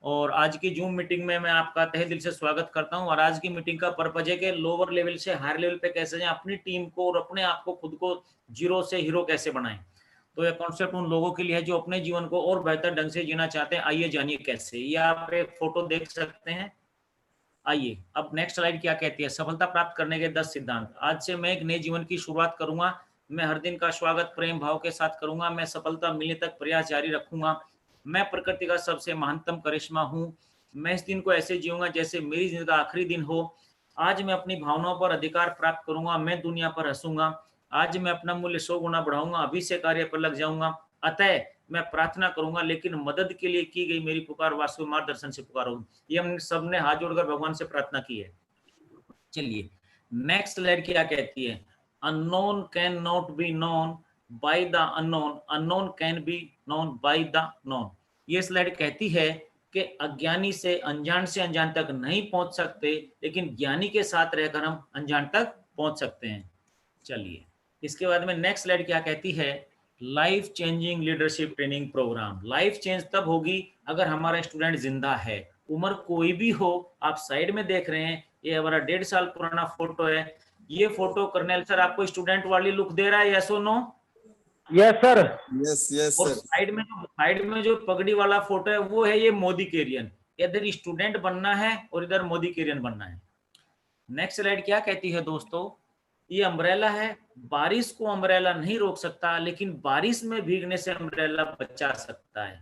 और आज की जूम मीटिंग में मैं आपका तहे दिल से स्वागत करता हूं। और आज की मीटिंग का पर्पज है कि लोअर लेवल से हायर लेवल पे कैसे जाएं, अपनी टीम को और अपने आप को खुद को जीरो से हीरो कैसे बनाएं। तो यह कॉन्सेप्ट उन लोगों के लिए है जो अपने जीवन को और बेहतर ढंग से जीना चाहते हैं। आइए जानिए कैसे। ये आप एक फोटो देख सकते हैं। आइए अब नेक्स्ट स्लाइड क्या कहती है, सफलता प्राप्त करने के 10 सिद्धांत। आज से मैं एक नए जीवन की शुरुआत करूंगा। मैं हर दिन का स्वागत प्रेम भाव के साथ करूंगा। मैं सफलता मिलने तक प्रयास जारी रखूंगा। मैं प्रकृति का सबसे महानतम करिश्मा हूं। मैं इस दिन को ऐसे जीऊंगा जैसे मेरी जिंदगी का आखिरी दिन हो। आज मैं अपनी भावनाओं पर अधिकार प्राप्त करूंगा। मैं दुनिया पर हंसूंगा। आज मैं अपना मूल्य 100 गुना बढ़ाऊंगा। अभी से कार्य पर लग जाऊंगा। अतः मैं प्रार्थना करूंगा, लेकिन मदद के लिए की गई मेरी पुकार वास्तविक मार्गदर्शन से पुकार होगी। ये हम सब ने हाथ जोड़कर भगवान से प्रार्थना की है। चलिए नेक्स्ट स्लाइड क्या कहती है, unknown can not be known by the unknown, unknown can be known by the known. ये स्लाइड कहती है कि अज्ञानी से अनजान तक नहीं पहुंच सकते, लेकिन ज्ञानी के साथ रहकर हम अनजान तक पहुंच सकते हैं। चलिए इसके बाद में नेक्स्ट स्लाइड क्या कहती है, life changing leadership training programme. Life change तब होगी अगर हमारा स्टूडेंट जिंदा है, उम्र कोई भी हो। आप साइड में देख रहे हैं, ये हमारा 1.5 साल पुराना फोटो है। ये फोटो कर्नल सर आपको स्टूडेंट वाली लुक दे रहा है, यस और no? Yes sir. Yes yes और सर। साइड में जो पगड़ी वाला फोटो है वो है ये मोदी केरियन। इधर स्टूडेंट बनना है और इधर मोदी केरियन बनना है। नेक्स्ट स्लाइड क्या कहती है दोस्तों, ये अम्ब्रेला है। बारिश को अम्ब्रेला नहीं रोक सकता, लेकिन बारिश में भीगने से अम्ब्रेला बचा सकता है।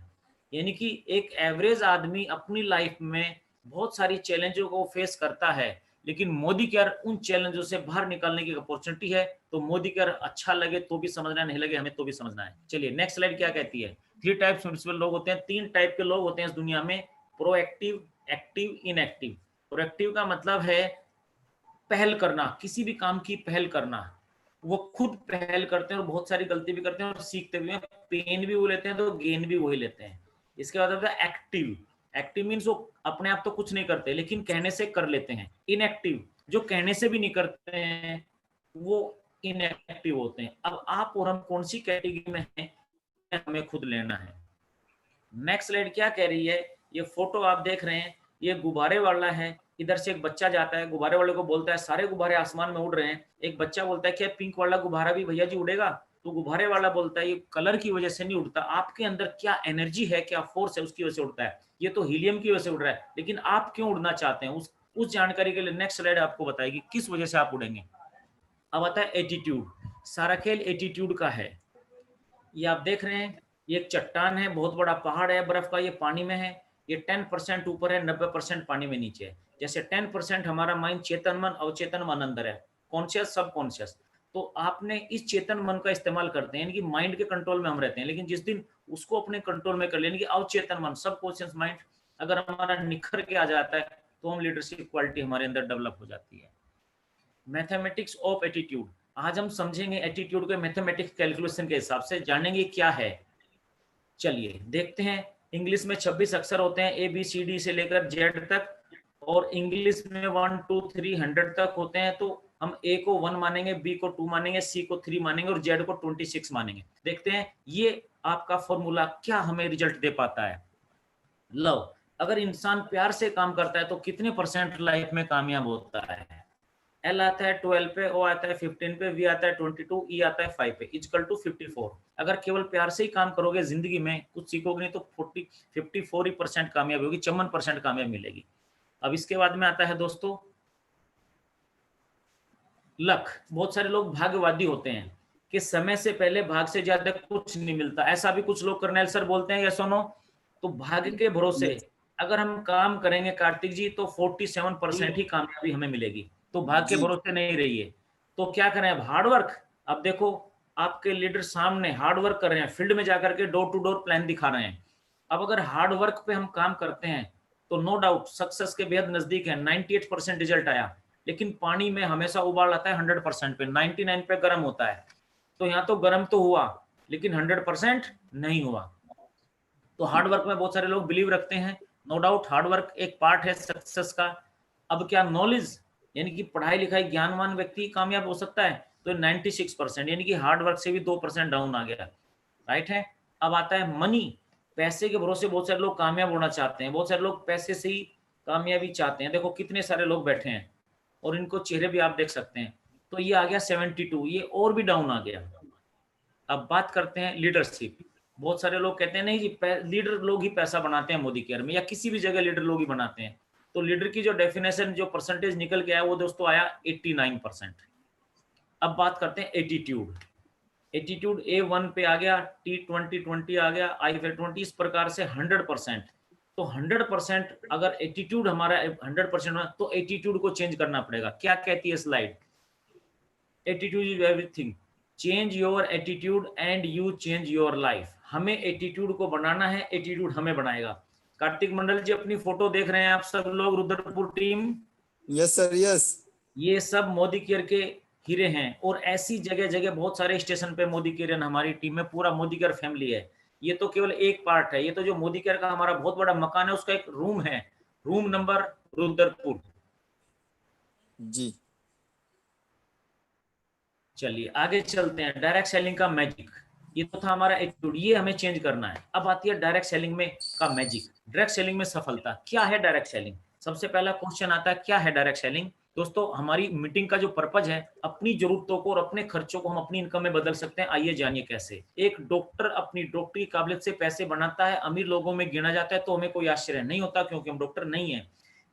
यानी कि एक एवरेज आदमी अपनी लाइफ में बहुत सारी चैलेंजों को फेस करता है, लेकिन मोदी केयर उन चैलेंजों से बाहर निकालने की अपॉर्चुनिटी है। तो मोदी केयर अच्छा लगे तो भी समझना, नहीं लगे हमें तो भी समझना है। चलिए नेक्स्ट स्लाइड क्या कहती है, 3 टाइप्स म्यूनिसिपल लोग होते हैं। 3 टाइप के लोग होते हैं इस दुनिया में, प्रोएक्टिव, एक्टिव, इनएक्टिव। प्रोएक्टिव का मतलब है पहल करना, किसी भी काम की पहल करना। वो खुद पहल करते हैं और बहुत सारी गलती भी करते हैं और सीखते भी हैं, पेन भी वो लेते हैं तो गेन भी वही लेते हैं। इसके बाद आता है एक्टिव। एक्टिव मीन्स वो अपने आप तो कुछ नहीं करते, लेकिन कहने से कर लेते हैं। इनएक्टिव, जो कहने से भी नहीं करते हैं, वो इनएक्टिव होते हैं। अब आप और हम कौन सी कैटेगरी में हैं, हमें खुद लेना है। नेक्स्ट स्लाइड क्या कह रही है, ये फोटो आप देख रहे हैं, ये गुब्बारे वाला है। इधर से एक बच्चा जाता है, गुब्बारे वाले को बोलता है सारे गुब्बारे आसमान में उड़ रहे हैं। एक बच्चा बोलता है क्या पिंक वाला गुब्बारा भी भैया जी उड़ेगा? तो गुब्बारे वाला बोलता है ये कलर की वजह से नहीं उड़ता, आपके अंदर क्या एनर्जी है, क्या फोर्स है, उसकी वजह से उड़ता है। ये तो हीलियम की वजह से उड़ रहा है, लेकिन आप क्यों उड़ना चाहते हैं, उस जानकारी के लिए नेक्स्ट स्लाइड आपको बताएगी किस वजह से आप उड़ेंगे। अब आता है एटीट्यूड। सारा खेल एटीट्यूड का है। ये आप देख रहे हैं, ये एक चट्टान है, बहुत बड़ा पहाड़ है बर्फ का, ये पानी में है। ये 10% ऊपर है, 90% पानी में नीचे है। जैसे 10% हमारा माइंड चेतन मन, अवचेतन मन अंदर है, कॉन्शियस सब कॉन्शियस। तो आपने इस चेतन मन का इस्तेमाल करते हैं, यानी कि माइंड के कंट्रोल में हम रहते हैं। लेकिन जिस दिन उसको अपने कंट्रोल में कर लेने की अवचेतन मन, सब कॉन्शियस माइंड अगर हमारा निखर के आ जाता है, तो हम लीडरशिप क्वालिटी हमारे अंदर डेवलप हो जाती है। Mathematics of attitude. आज हम समझेंगे एटीट्यूड के मैथमेटिक्स कैलकुलेशन के हिसाब से, जानेंगे क्या है। चलिए देखते हैं। इंग्लिश में 26 अक्षर होते हैं, ए बी सी डी से लेकर जेड तक, और इंग्लिश में 1 2 3 100 तक होते हैं। तो हम ए को 1 मानेंगे, बी को 2 मानेंगे, सी को 3 मानेंगे और जेड को 26 मानेंगे। देखते हैं ये आपका फॉर्मूला क्या हमें रिजल्ट दे पाता है। लव, अगर इंसान प्यार से काम करता है तो कितने % लाइफ में कामयाब होता है। एल आता है 12 पे, ओ आता है 15 पे, वी आता है 22, ई आता है 5 पे, इक्वल टू 54। अगर केवल प्यार से ही काम करोगे, जिंदगी में कुछ सीखोगे नहीं, तो 54% कामयाबी होगी, 54% कामयाबी मिलेगी। अब इसके बाद में आता है दोस्तों लक। बहुत सारे लोग भाग्यवादी होते हैं कि समय से पहले भाग से ज्यादा कुछ नहीं मिलता, ऐसा भी कुछ लोग कर्नल सर बोलते हैं, यस और नो? तो भाग्य के भरोसे अगर हम काम करेंगे कार्तिक जी, तो 47% ही कामयाबी हमें मिलेगी। तो भाग्य के भरोसे नहीं रहिए। तो क्या करें अब, हार्ड वर्क। अब देखो आपके लीडर सामने हार्ड वर्क कर रहे हैं, फील्ड में जाकर के डोर टू डोर प्लान दिखा रहे हैं। अब अगर हार्ड वर्क पे हम काम करते हैं तो नो डाउट सक्सेस के बेहद नजदीक है। 98% रिजल्ट आया, लेकिन पानी में हमेशा उबाल आता है 100% पे, 99 पे गर्म होता है। तो यहाँ तो गर्म तो हुआ, लेकिन 100% नहीं हुआ। तो हार्ड वर्क में बहुत सारे लोग बिलीव रखते हैं, नो डाउट हार्ड वर्क एक पार्ट है सक्सेस का। अब क्या नॉलेज, यानी कि पढ़ाई लिखाई ज्ञानवान व्यक्ति कामयाब हो सकता है? तो 96%, यानी कि हार्ड वर्क से भी 2% डाउन आ गया, राइट है। अब आता है मनी। पैसे के भरोसे बहुत सारे लोग कामयाब होना चाहते हैं, बहुत सारे लोग पैसे से ही कामयाबी चाहते हैं। देखो कितने सारे लोग बैठे हैं और इनको चेहरे भी आप देख सकते हैं। तो ये आ गया 72, ये और भी डाउन आ गया। अब बात करते हैं लीडरशिप। बहुत सारे लोग कहते हैं नहीं जी लीडर लोग ही पैसा बनाते हैं मोदी केयर में, या किसी भी जगह लीडर लोग ही बनाते हैं। तो लीडर की जो डेफिनेशन, जो परसेंटेज निकल के आया वो दोस्तों आया 89%। अब बात करते हैं एटीट्यूड। एटीट्यूड A1 पे आ गया, T20 आ गया, I20, इस प्रकार से 100%। तो 100% अगर एटीट्यूड हमारा 100% है तो एटीट्यूड को चेंज करना पड़ेगा। क्या कहती है slide? Attitude is everything, change your attitude and you change your life. हमें एटीट्यूड को बनाना है, एटीट्यूड हमें बनाएगा। कार्तिक मंडल जी अपनी फोटो देख रहे हैं आप सब लोग, Rudrapur team. Yes sir yes. ये सब मोदी केयर के हीरे हैं, और ऐसी जगह जगह बहुत सारे स्टेशन पे मोदी केयर हमारी टीम में पूरा मोदी केयर फैमिली है। ये तो केवल एक पार्ट है, ये तो जो मोदी केयर का हमारा बहुत बड़ा मकान है उसका एक रूम है, रूम नंबर रुद्रपुर। जी चलिए आगे चलते हैं। डायरेक्ट सेलिंग का मैजिक, ये तो था हमारा एटीट्यूड, ये हमें चेंज करना है। अब आती है डायरेक्ट सेलिंग में का मैजिक, डायरेक्ट सेलिंग में सफलता। क्या है डायरेक्ट सेलिंग? सबसे पहला क्वेश्चन आता है क्या है डायरेक्ट सेलिंग। दोस्तों हमारी मीटिंग का जो पर्पज है, अपनी जरूरतों को और अपने खर्चों को हम अपनी इनकम में बदल सकते हैं। आइए जानिए कैसे। एक डॉक्टर अपनी डॉक्टरी काबिलियत से पैसे बनाता है, अमीर लोगों में गिना जाता है, तो हमें कोई आश्चर्य नहीं होता क्योंकि हम डॉक्टर नहीं है।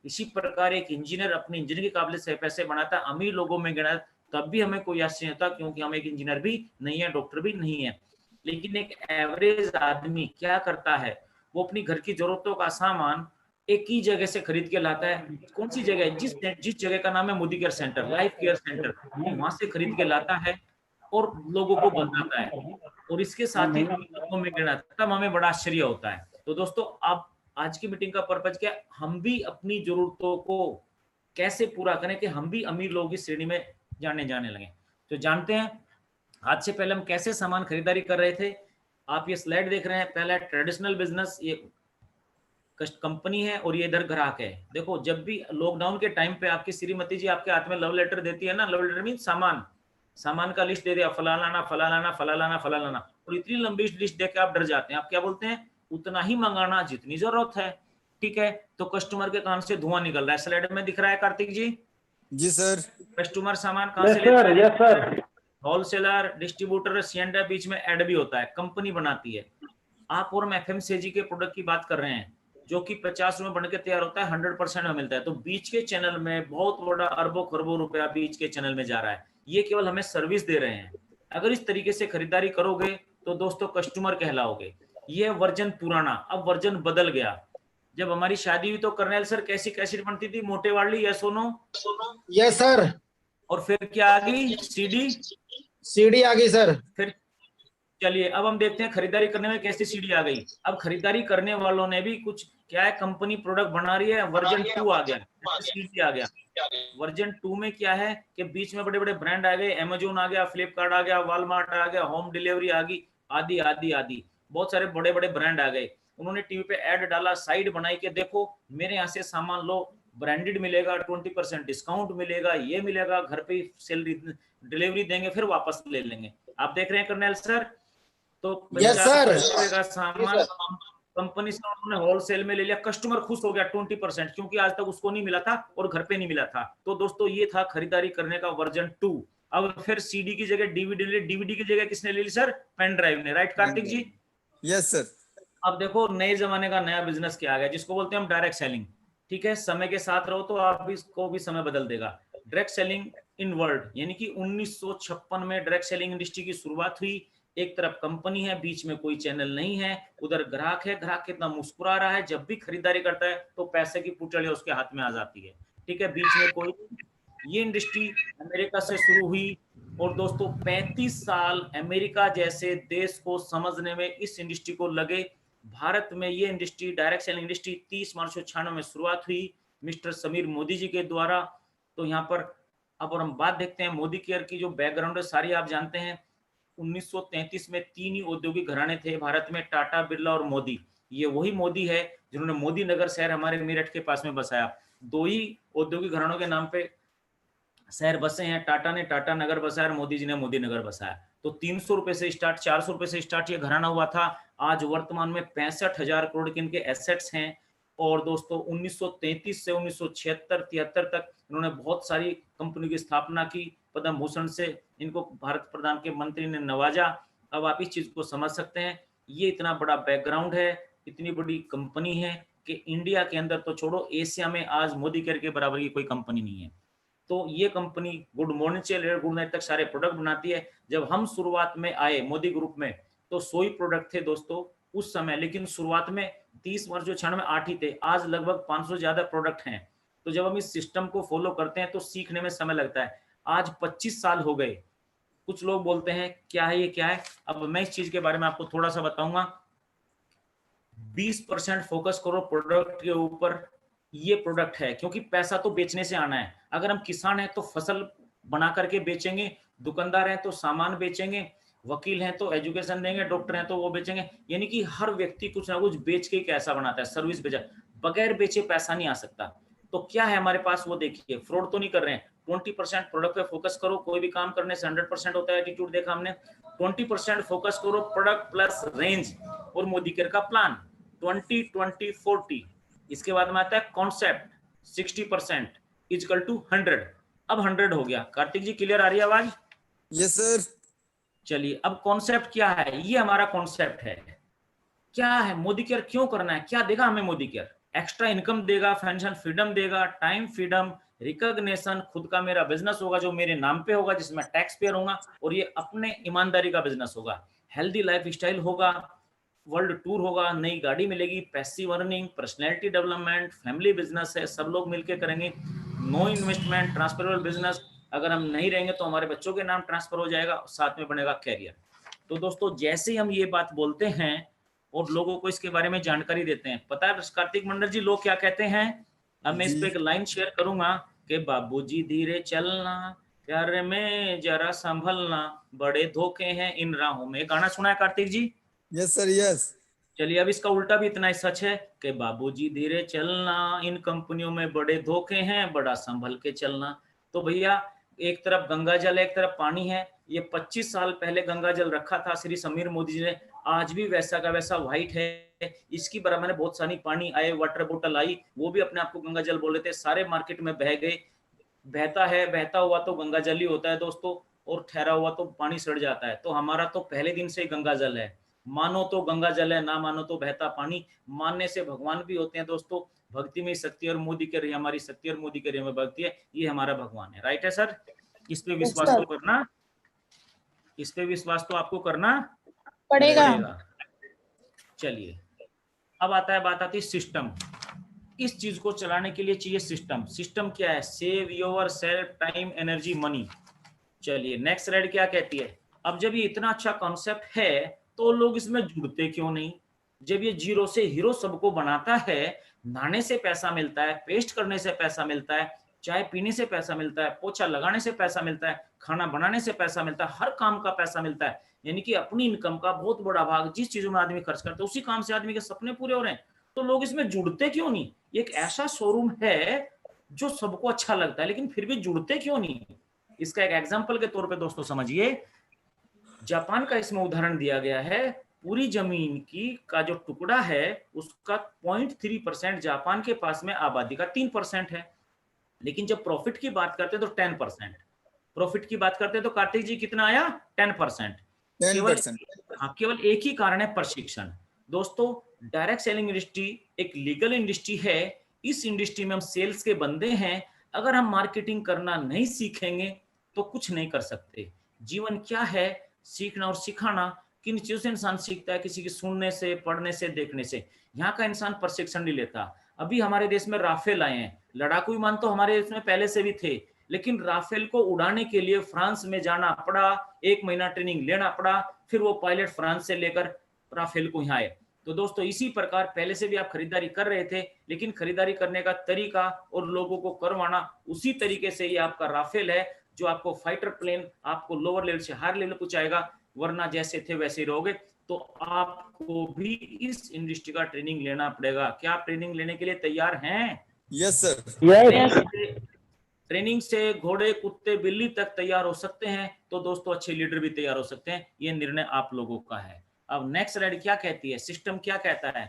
इसी प्रकार एक इंजीनियर अपनी इंजीनियरिंग की काबिलियत से पैसे बनाता है, अमीर लोगों में गिना, तब भी हमें कोई आश्चर्य नहीं होता क्योंकि हम एक इंजीनियर भी नहीं है, डॉक्टर भी नहीं है। लेकिन एक एवरेज आदमी क्या करता है, वो अपनी घर की जरूरतों का सामान एक ही जगह से खरीद के लाता है। कौन सी जगह? जिस जगह का नाम है Modi care centre, life care centre, वो वहां से खरीद के लाता है और लोगों को बताता है, और इसके साथ ही लोगों में गिनाता, तब हमें बड़ा आश्चर्य होता है। तो दोस्तों अब आज की मीटिंग का पर्पज क्या, हम भी अपनी जरूरतों को कैसे पूरा करें कि हम भी अमीर लोगों की श्रेणी में जाने लगे। तो जानते हैं आज से पहले हम कैसे सामान खरीदारी कर रहे थे। आप ये स्लाइड देख रहे हैं, पहला ट्रेडिशनल बिजनेस, ये कंपनी है और ये इधर ग्राहक है। देखो जब भी लॉकडाउन के टाइम पे आपकी श्रीमती जी आपके हाथ में लव लेटर देती है ना, लव लेटर मीन सामान का लिस्ट दे दिया, फला लाना फला लाना फला लाना फला लाना, और इतनी लंबी लिस्ट देकर आप डर जाते हैं। आप क्या बोलते हैं? उतना ही मंगाना जितनी जरूरत है। ठीक है, तो कस्टमर के कान से धुआं निकल रहा है, स्लाइड में दिख रहा है कार्तिक जी। जी सर। कस्टमर सामान कहां से लेता है? Yes sir. होलसेलर, डिस्ट्रीब्यूटर, सीएनडा, बीच में एड भी होता है, कंपनी बनाती है। आप और मैं एफएमसीजी के प्रोडक्ट की बात कर रहे हैं जो कि 50 में बन के तैयार होता है, 100% में मिलता है। तो बीच के चैनल में बहुत बड़ा अरबों खरबों रुपया बीच के चैनल में जा रहा है, ये केवल हमें सर्विस दे रहे हैं। अगर इस तरीके से खरीदारी करोगे तो दोस्तों कस्टमर कहलाओगे। ये वर्जन पुराना, अब वर्जन बदल गया। जब हमारी शादी हुई तो कर्नल सर कैसी कैसेट बनती थी, मोटे वाली, या सोनो? Yes sir. और फिर क्या आ गई? सीडी आ गई सर। फिर चलिए अब हम देखते हैं खरीदारी करने में कैसी सीडी आ गई। अब खरीदारी करने वालों ने भी कुछ क्या है, कंपनी प्रोडक्ट बना रही है, वर्जन 2 आ गया, सीडी आ गया। वर्जन 2 में क्या है कि बीच में बड़े बड़े ब्रांड आ गए, अमेजोन आ गया, फ्लिपकार्ट आ गया, वॉलमार्ट आ गया, होम डिलीवरी आ गई, आदि आदि आदि, बहुत सारे बड़े बड़े ब्रांड आ गए। उन्होंने टीवी पे ऐड डाला, साइड बनाई के देखो मेरे यहाँ से सामान लो, ब्रांडेड मिलेगा, 20% डिस्काउंट मिलेगा, ये मिलेगा, घर पे सैलरी डिलीवरी देंगे, फिर वापस ले लेंगे। आप देख रहे हैं कर्नल सर? तो 50 का सामान कंपनी से उन्होंने होलसेल में ले लिया, कस्टमर खुश हो गया 20%, क्योंकि आज तक उसको नहीं मिला था और घर पे नहीं मिला था। तो दोस्तों ये था खरीदारी करने का वर्जन 2। अब फिर सीडी की जगह डीवीडी, डीवीडी की जगह किसने ले ली सर? पेन ड्राइव ने, right Kartik ji? Yes sir. अब देखो नए जमाने का नया बिजनेस क्या आ गया, जिसको बोलते हैं हम डायरेक्ट सेलिंग। ठीक है, समय के साथ रहो तो आप भी इसको भी समय बदल देगा। डायरेक्ट सेलिंग इन वर्ल्ड, यानी कि 1956 में डायरेक्ट सेलिंग इंडस्ट्री की शुरुआत हुई। एक तरफ कंपनी है, बीच में कोई चैनल नहीं है, उधर ग्राहक है, ग्राहक कितना मुस्कुरा रहा है, जब भी खरीदारी करता है तो पैसे की पुटली उसके हाथ में आ जाती है। ठीक है, बीच में कोई, ये इंडस्ट्री अमेरिका से शुरू हुई और दोस्तों 35 साल अमेरिका जैसे देश को समझने में इस इंडस्ट्री को लगे। भारत में ये इंडस्ट्री, डायरेक्ट सेलिंग इंडस्ट्री 30 मार्च 1996 में शुरुआत हुई मिस्टर समीर मोदी जी के द्वारा। तो यहाँ पर अब और हम बात देखते हैं मोदी केयर की, जो बैकग्राउंड है सारी आप जानते हैं। 1933 में 3 ही औद्योगिक घराने थे भारत में, टाटा, बिरला और मोदी। ये वही मोदी है जिन्होंने मोदी नगर शहर हमारे मेरठ के पास में बसाया। 2 ही औद्योगिक घरानों के नाम पे शहर बसे हैं, टाटा ने टाटा नगर बसाया और मोदी जी ने मोदी नगर बसाया। तो 300 रुपए से स्टार्ट, 400 रुपए से स्टार्ट ये घराना हुआ था। आज वर्तमान में 65,000 करोड़ के इनके एसेट्स हैं। और दोस्तों 1933 से 1976-73 तक इन्होंने बहुत सारी कंपनी की स्थापना की। पद्म भूषण से इनको भारत प्रधान के मंत्री ने नवाजा। अब आप इस चीज को समझ सकते हैं, ये इतना बड़ा बैकग्राउंड है, इतनी बड़ी कंपनी है कि इंडिया के अंदर तो छोड़ो, एशिया में आज मोदी केयर के बराबर की कोई कंपनी नहीं है। तो ये कंपनी गुड मॉर्निंग से लेकर गुड नाइट तक सारे प्रोडक्ट बनाती है। जब हम शुरुआत में आए मोदी ग्रुप में तो 100 ही प्रोडक्ट थे दोस्तों उस समय, लेकिन शुरुआत में 30 वर्ष जो क्षण में 8 ही थे। आज लगभग 500 ज्यादा प्रोडक्ट हैं। तो जब हम इस सिस्टम को फॉलो करते हैं तो सीखने में समय लगता है। आज 25 साल हो गए। कुछ लोग बोलते हैं क्या है ये, क्या है। अब मैं इस चीज के बारे में आपको थोड़ा सा बताऊंगा। 20% फोकस करो प्रोडक्ट के ऊपर। ये प्रोडक्ट है, क्योंकि पैसा तो बेचने से आना है। अगर हम किसान हैं तो फसल बना करके बेचेंगे, दुकानदार हैं तो सामान बेचेंगे, वकील हैं तो एजुकेशन देंगे, डॉक्टर हैं तो वो बेचेंगे। यानी कि हर व्यक्ति कुछ ना कुछ बेच के कैसा बनाता है, सर्विस बेचा। बगैर बेचे पैसा नहीं आ सकता। तो क्या है हमारे पास वो देखिए, फ्रॉड तो नहीं कर रहे हैं। 20% प्रोडक्ट पे फोकस करो। कोई भी काम करने से 100% होता है, एटीट्यूड देखा हमने। 20% फोकस करो प्रोडक्ट प्लस रेंज और मोदी केयर का प्लान 20-20-40। इसके बाद में आता है कॉन्सेप्ट 60% इजकल टू 100। अब 100 हो गया। कार्तिक जी क्लियर आ रही है आवाज? Yes sir. चलिए, अब कॉन्सेप्ट क्या है, ये हमारा कॉन्सेप्ट है। क्या है मोदी केयर, क्यों करना है, क्या देगा हमें मोदी केयर? एक्स्ट्रा इनकम देगा, फाइनेंशियल फ्रीडम देगा, टाइम फ्रीडम, रिकॉग्निशन, खुद का मेरा बिजनेस होगा जो मेरे नाम पे होगा, जिसमें टैक्स पेयर होगा और ये अपने ईमानदारी का बिजनेस होगा। हेल्दी लाइफ स्टाइल होगा, वर्ल्ड टूर होगा, नई गाड़ी मिलेगी, passive earning, personality development, family business है, सब लोग मिलकर करेंगे। No investment, transferable business. अगर हम नहीं रहेंगे तो हमारे बच्चों के नाम ट्रांसफर हो जाएगा, साथ में बनेगा कैरियर। तो दोस्तों जैसे ही हम ये बात बोलते हैं और लोगों को इसके बारे में जानकारी देते हैं, पता है कार्तिक मंडल जी लोग क्या कहते हैं? अब मैं इस पे एक लाइन शेयर करूंगा कि बाबूजी धीरे चलना, प्यार में जरा संभलना, बड़े धोखे हैं इन राहों में। गाना सुना है Kartik ji? Yes sir yes. चलिए, अब इसका उल्टा भी इतना ही सच है कि बाबूजी धीरे चलना, इन कंपनियों में बड़े धोखे हैं, बड़ा संभल के चलना। तो भैया एक तरफ गंगा जल है, एक तरफ पानी है। ये 25 साल पहले गंगा जल रखा था श्री समीर मोदी जी ने, आज भी वैसा का वैसा व्हाइट है। इसकी बराबर में बहुत सारी पानी आए, वाटर बोतल आई, वो भी अपने आप को गंगा जल बोल रहे थे, सारे मार्केट में बह गए। बहता है, बहता हुआ तो गंगा जल ही होता है दोस्तों, और ठहरा हुआ तो पानी सड़ जाता है। तो हमारा तो पहले दिन से ही गंगा जल है। मानो तो गंगा जल है, ना मानो तो बहता पानी। मानने से भगवान भी होते हैं दोस्तों। भक्ति में शक्ति, और मोदी के रही हमारी शक्ति, और मोदी के रही हमें भक्ति है। ये हमारा भगवान है। राइट है सर? इस पे विश्वास तो करना, इस पे विश्वास तो आपको करना पड़ेगा। चलिए, अब आता है, बात आती है सिस्टम। इस चीज को चलाने के लिए चाहिए सिस्टम। सिस्टम क्या है? Save your self, time, energy, money. चलिए नेक्स्ट स्लाइड क्या कहती है? अब जब ये इतना अच्छा कॉन्सेप्ट है तो लोग इसमें जुड़ते क्यों नहीं? जब ये जीरो से हीरो सबको बनाता है, नहाने से पैसा मिलता है, पेस्ट करने से पैसा मिलता है, चाय पीने से पैसा मिलता है, पोछा लगाने से पैसा मिलता है, खाना बनाने से पैसा मिलता है, हर काम का पैसा मिलता है। यानी कि अपनी इनकम का बहुत बड़ा भाग जिस चीजों में आदमी खर्च करता है, उसी काम से आदमी के सपने पूरे हो रहे हैं। तो लोग इसमें जुड़ते क्यों नहीं? एक ऐसा शोरूम है जो सबको अच्छा लगता है, लेकिन फिर भी जुड़ते क्यों नहीं? इसका एक एग्जांपल के तौर पे दोस्तों समझिए, जापान का इसमें उदाहरण दिया गया है। पूरी जमीन की का जो टुकड़ा है उसका 0.3% जापान के पास में आबादी का 3% है। लेकिन जब प्रॉफिट की बात करते हैं तो 10%। प्रॉफिट की बात करते हैं तो कार्तिक जी कितना आया? 10%। केवल 10%। हाँ, केवल एक ही कारण है, प्रशिक्षण। दोस्तों डायरेक्ट सेलिंग इंडस्ट्री एक लीगल इंडस्ट्री है। इस इंडस्ट्री में हम सेल्स के बंदे हैं। अगर हम मार्केटिंग करना नहीं सीखेंगे तो कुछ नहीं कर सकते। जीवन क्या है? सीखना और सिखाना। किन चीजों से इंसान सीखता है? किसी की सुनने से, पढ़ने से, देखने से। यहाँ का इंसान प्रशिक्षण नहीं लेता। अभी हमारे देश में राफेल आए हैं, लड़ाकू विमान तो हमारे देश में पहले से भी थे, लेकिन राफेल को उड़ाने के लिए फ्रांस में जाना पड़ा, 1 महीना ट्रेनिंग लेना पड़ा, फिर वो पायलट फ्रांस से लेकर राफेल को यहाँ आए। तो दोस्तों इसी प्रकार पहले से भी आप खरीदारी कर रहे थे, लेकिन खरीदारी करने का तरीका और लोगों को करवाना उसी तरीके से ही आपका राफेल है, जो आपको फाइटर प्लेन आपको लोअर लेवल से हायर लेवल पहुंचाएगा, वरना जैसे थे वैसे ही रहोगे। तो आपको भी इस इंडस्ट्री का ट्रेनिंग लेना पड़ेगा। क्या आप ट्रेनिंग लेने के लिए तैयार हैं? Yes sir. ट्रेनिंग से घोड़े, कुत्ते, बिल्ली तक तैयार हो सकते हैं, तो दोस्तों अच्छे लीडर भी तैयार हो सकते हैं। ये निर्णय आप लोगों का है। अब नेक्स्ट स्लाइड क्या कहती है, सिस्टम क्या कहता है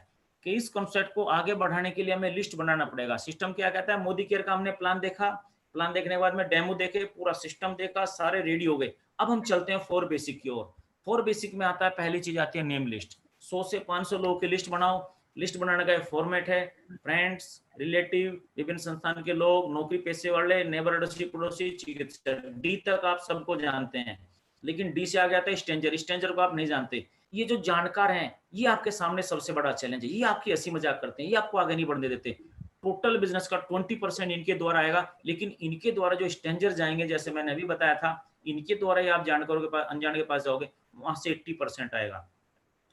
कि इस कॉन्सेप्ट को आगे बढ़ाने के लिए हमें लिस्ट बनाना पड़ेगा। सिस्टम क्या कहता है, मोदी केयर का हमने प्लान देखा, प्लान देखने के बाद में डेमो देखे, पूरा सिस्टम देखा, सारे रेडी हो गए। अब हम चलते हैं 4 बेसिक की ओर। 4 बेसिक में आता है, पहली चीज आती है नेम लिस्ट। 100 से 500 लोगों की लिस्ट बनाओ। लिस्ट बनाने का फॉर्मेट है फ्रेंड्स, रिलेटिव, विभिन्न संस्थान के लोग, नौकरी पेशे वाले, नेबर, अड़ोसी पड़ोसी, चिकित्सक। डी तक आप सबको जानते हैं, लेकिन डी से आ गया था स्ट्रेंजर। स्ट्रेंजर को आप नहीं जानते। ये जो जानकार हैं, ये आपके सामने सबसे बड़ा चैलेंज है। ये आपकी हंसी मजाक करते हैं, ये आपको आगे नहीं बढ़ने देते। टोटल बिजनेस का 20% इनके द्वारा आएगा, लेकिन इनके द्वारा जो स्ट्रेंजर जाएंगे, जैसे मैंने अभी बताया था, इनके द्वारा ही आप जानकारों के पास, अनजान के पास जाओगे, वहां से 80% आएगा।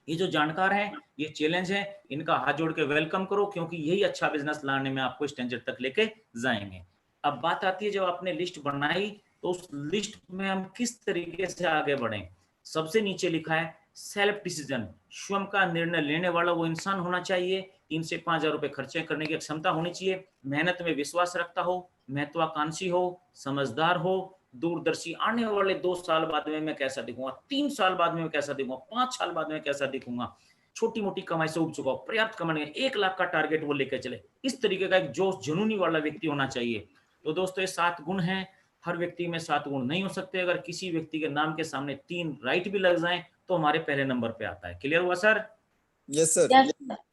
ये जो जानकार हैं, ये चैलेंज है, इनका हाथ जोड़ के वेलकम करो, क्योंकि यही अच्छा बिजनेस लाने में आपको स्ट्रेंजर तक लेके जाएंगे। अब बात आती है, जब आपने लिस्ट बनाई तो उस लिस्ट में हम किस तरीके से आगे बढ़ें। सबसे नीचे लिखा है सेल्फ डिसीजन, स्वयं का निर्णय लेने वाला वो इंसान होना चाहिए। 3 से 5 हजार रुपए खर्चे करने की क्षमता होनी चाहिए, मेहनत में विश्वास रखता हो, महत्वाकांक्षी हो, समझदार हो, दूरदर्शी। आने वाले 2 साल बाद में मैं कैसा दिखूंगा, 3 साल बाद में मैं कैसा दिखूंगा, 5 साल बाद में कैसा दिखूंगा। छोटी मोटी कमाई से उग चुका हो, पर्याप्त कमाने, 1 लाख का टारगेट वो लेकर चले। इस तरीके का एक जोश जुनूनी वाला व्यक्ति होना चाहिए। तो दोस्तों, ये 7 गुण हैं। हर व्यक्ति में 7 गुण नहीं हो सकते। अगर किसी व्यक्ति के नाम के सामने 3 राइट भी लग जाएं तो हमारे पहले नंबर पे आता है। क्लियर हुआ सर? Yes sir.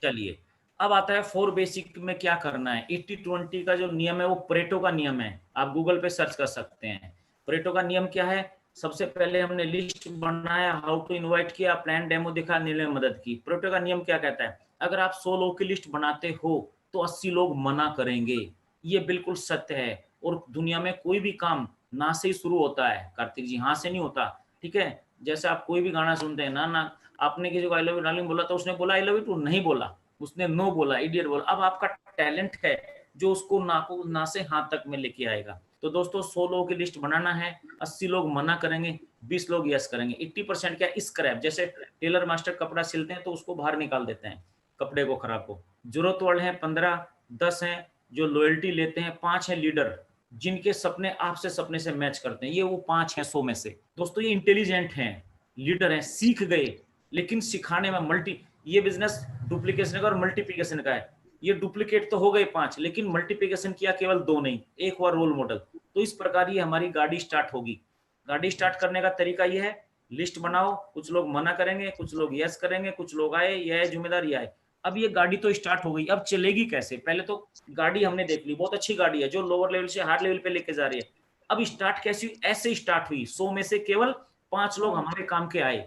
चलिए, अब आता है 4 बेसिक में क्या करना है। 80-20 का जो नियम है वो परेटो का नियम है, आप गूगल पे सर्च कर सकते हैं। परेटो का नियम क्या है? सबसे पहले हमने लिस्ट बनाया, हाउ टू इनवाइट किया, प्लान डेमो दिखा, निर्णय में मदद की। परेटो का नियम क्या कहता है? अगर आप 100 लोगों की लिस्ट बनाते हो तो 80 लोग मना करेंगे। ये बिल्कुल सत्य है। और दुनिया में कोई भी काम ना से ही शुरू होता है कार्तिक जी, हाँ से नहीं होता। ठीक है, जैसे आप कोई भी गाना सुनते हैं ना, आपने किसी को आई लव यू डार्लिंग बोला तो उसने बोला आई लव यू टू, नहीं बोला, उसने नो बोला, इडियट बोला। अब आपका टैलेंट है जो उसको ना से हाँ तक में लेके आएगा। तो दोस्तों, 100 लोगों की लिस्ट बनाना है, 80 लोग मना करेंगे, 20 लोग यस करेंगे। 80% क्या, स्क्रैप। जैसे टेलर मास्टर कपड़ा सिलते हैं तो उसको बाहर निकाल देते हैं, कपड़े को, खराब को। जरूरत वाले हैं 15, 10 हैं जो लॉयल्टी लेते हैं, 5 है लीडर जिनके सपने आपसे सपने से मैच करते हैं। ये वो 5 हैं 100 में से। दोस्तों, ये इंटेलिजेंट हैं, लीडर हैं, सीख गए, लेकिन सिखाने में ये बिजनेस डुप्लीकेशन का और मल्टीप्लिकेशन का है। ये डुप्लीकेट तो हो गए 5, लेकिन मल्टीप्लिकेशन किया केवल 2 नहीं, एक हुआ रोल मॉडल। तो इस प्रकार ये हमारी गाड़ी स्टार्ट होगी। गाड़ी स्टार्ट करने का तरीका ये है, लिस्ट बनाओ, कुछ लोग मना करेंगे, कुछ लोग यस करेंगे, कुछ लोग आए, यह है जिम्मेदार, यह है। अब ये गाड़ी तो स्टार्ट हो गई, अब चलेगी कैसे? पहले तो गाड़ी हमने देख ली, बहुत अच्छी गाड़ी है जो लोअर लेवल से हाई लेवल पे लेके जा रही है। अब स्टार्ट कैसी? ऐसे स्टार्ट हुई। 100 में से केवल 5 लोग हमारे काम के आए,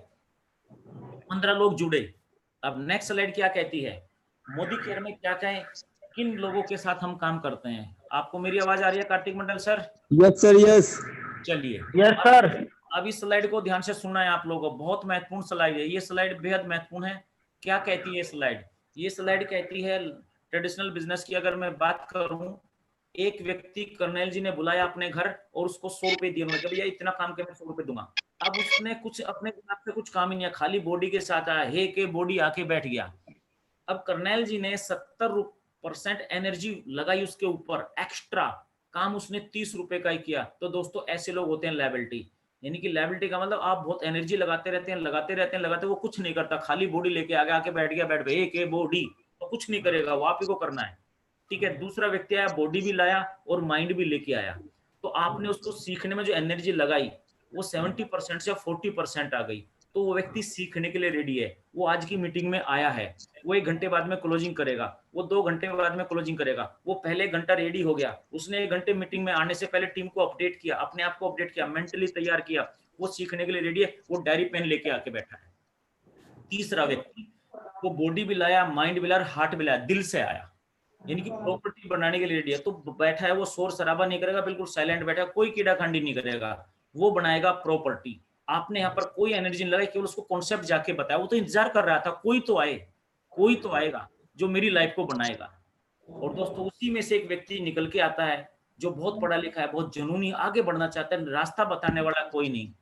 15 लोग जुड़े। अब नेक्स्ट स्लाइड क्या कहती है, मोदी केयर में क्या कहें, किन लोगों के साथ हम काम करते हैं। आपको मेरी आवाज आ रही है कार्तिक मंडल सर? Yes sir. यस। चलिए, यस सर। अब इस स्लाइड को ध्यान से सुनना है आप लोगों को, बहुत महत्वपूर्ण स्लाइड है ये। स्लाइड बेहद महत्वपूर्ण है। क्या कहती है स्लाइड? ये स्लाइड कहती है ट्रेडिशनल बिजनेस की अगर मैं बात करूं, एक व्यक्ति कर्नैल जी ने बुलाया अपने घर और उसको 100 रुपए दिए, उन्होंने कहा भैया इतना काम के मैं 100 रुपए दूंगा। अब उसने कुछ अपने दिमाग से कुछ काम ही नहीं है, खाली बॉडी के साथ आया, हे के बॉडी आके बैठ गया। अब कर्नैल जी ने 70% एनर्जी लगाई उसके ऊपर, एक्स्ट्रा काम उसने 30 रुपए का ही किया। तो दोस्तों, ऐसे लोग होते हैं लायबिलिटी। यानी कि लायबिलिटी का मतलब आप बहुत एनर्जी लगाते रहते हैं, वो कुछ नहीं करता, खाली बॉडी लेके आके बैठ गया, बैठ गए, एक बॉडी, तो कुछ नहीं करेगा वो, आप ही को करना है। ठीक है, दूसरा व्यक्ति आया, बॉडी भी लाया और माइंड भी लेके आया, तो आपने उसको सीखने में जो एनर्जी लगाई वो 70% से 40% आ गई। तो वो व्यक्ति सीखने के लिए रेडी है, वो आज की मीटिंग में आया है, वो 1 घंटे बाद में क्लोजिंग करेगा, वो 2 घंटे बाद में क्लोजिंग करेगा। वो पहले 1 घंटा रेडी हो गया, उसने 1 घंटे मीटिंग में आने से पहले टीम को अपडेट किया, अपने आप को अपडेट किया, मेंटली तैयार किया, वो सीखने के लिए रेडी है, वो डायरी पेन लेके आके बैठा है। तीसरा व्यक्ति, वो बॉडी भी लाया, माइंड भी लाया, हार्ट भी लाया, दिल से आया, यानी कि प्रॉपर्टी बनाने के लिए रेडी है। तो बैठा है, वो शोर शराबा नहीं करेगा, बिल्कुल साइलेंट बैठा, कोई कीड़ा खांडी नहीं करेगा, वो बनाएगा प्रॉपर्टी। आपने यहाँ पर कोई एनर्जी नहीं लगाई, केवल उसको कॉन्सेप्ट जाके बताया। वो तो इंतजार कर रहा था कोई तो आए, कोई तो आएगा जो मेरी लाइफ को बनाएगा। और दोस्तों, उसी में से एक व्यक्ति निकल के आता है जो बहुत पढ़ा लिखा है, बहुत जुनूनी, आगे बढ़ना चाहता है, रास्ता बताने वाला कोई नहीं।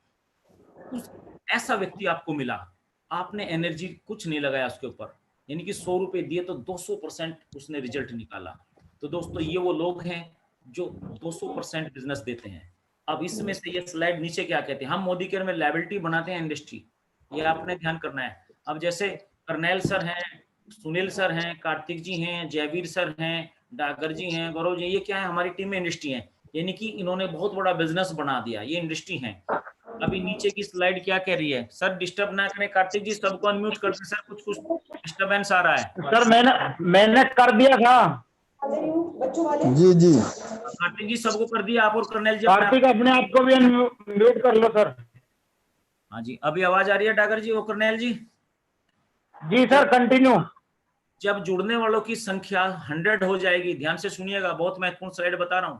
उस ऐसा व्यक्ति आपको मिला, आपने एनर्जी कुछ नहीं लगाया उसके ऊपर, यानी कि 100 रुपए दिए तो 200% उसने रिजल्ट निकाला। तो दोस्तों, ये वो लोग हैं जो 200% बिजनेस देते हैं। अब इसमें से ये स्लाइड नीचे क्या कहते हैं, हम मोदी केयर में लायबिलिटी बनाते हैं इंडस्ट्री, ये आपने ध्यान करना है। अब जैसे करनैल सर हैं, सुनील सर हैं, कार्तिक जी हैं, जयवीर सर हैं, डागर जी हैं, गौरव जी, ये क्या है, हमारी टीम में इंडस्ट्री है, यानी कि इन्होंने बहुत बड़ा बिजनेस बना दिया, ये इंडस्ट्री है। अभी नीचे की स्लाइड क्या कह रही है, सर डिस्टर्ब ना करें, कार्तिक जी सबको अनम्यूट कर दें सर, कुछ कुछ डिस्टर्बेंस आ रहा है। सर मैंने कर दिया था। जी जी। कार्तिक जी सबको कर दिया, आप और कर्नैल जी कार्तिक अपने आप को भी अनम्यूट कर लो सर। हाँ जी, अभी आवाज आ रही है डागर जी, वो कर्नैल जी? जी सर, कंटिन्यू। जब जुड़ने वालों की संख्या 100 हो जाएगी, ध्यान से सुनिएगा, बहुत महत्वपूर्ण स्लाइड बता रहा हूं,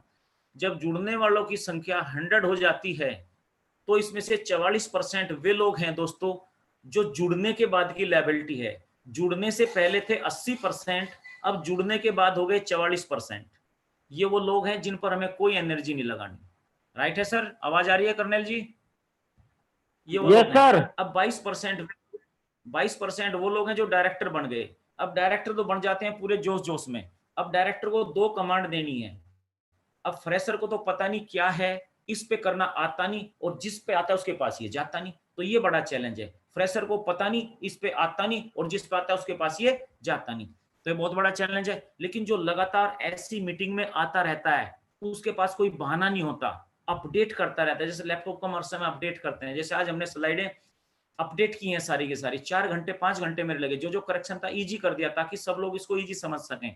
जब जुड़ने वालों की संख्या 100 हो जाती है तो इसमें से 44% वे लोग हैं दोस्तों जो जुड़ने के बाद की लायबिलिटी है। जुड़ने से पहले थे 80%, अब जुड़ने के बाद हो गए 44%। ये वो लोग हैं जिन पर हमें कोई एनर्जी नहीं लगानी। राइट है सर? आवाज आ रही है कर्नल जी? ये वो यस लोग हैं। सर। अब 22% वो लोग हैं जो डायरेक्टर बन गए। अब डायरेक्टर तो बन जाते हैं पूरे जोश जोश में। अब डायरेक्टर को 2 कमांड देनी है। अब फ्रेशर को तो पता नहीं क्या है, इस पे करना आता नहीं, और जिस पे आता है उसके पास ये जाता नहीं, तो ये बड़ा चैलेंज है। फ्रेशर को पता नहीं, इस पे आता नहीं, और जिस पे आता है उसके पास ये जाता नहीं, तो ये बहुत बड़ा चैलेंज है। लेकिन जो लगातार ऐसी मीटिंग में आता रहता है, उसके पास कोई बहाना नहीं होता, अपडेट करता रहता है, जैसे लैपटॉप का हर समय अपडेट करते हैं। जैसे आज हमने स्लाइडें अपडेट की हैं सारी की सारी, 4 घंटे 5 घंटे मेरे लगे, जो जो करेक्शन था इजी कर दिया ताकि सब लोग इसको इजी समझ सकें।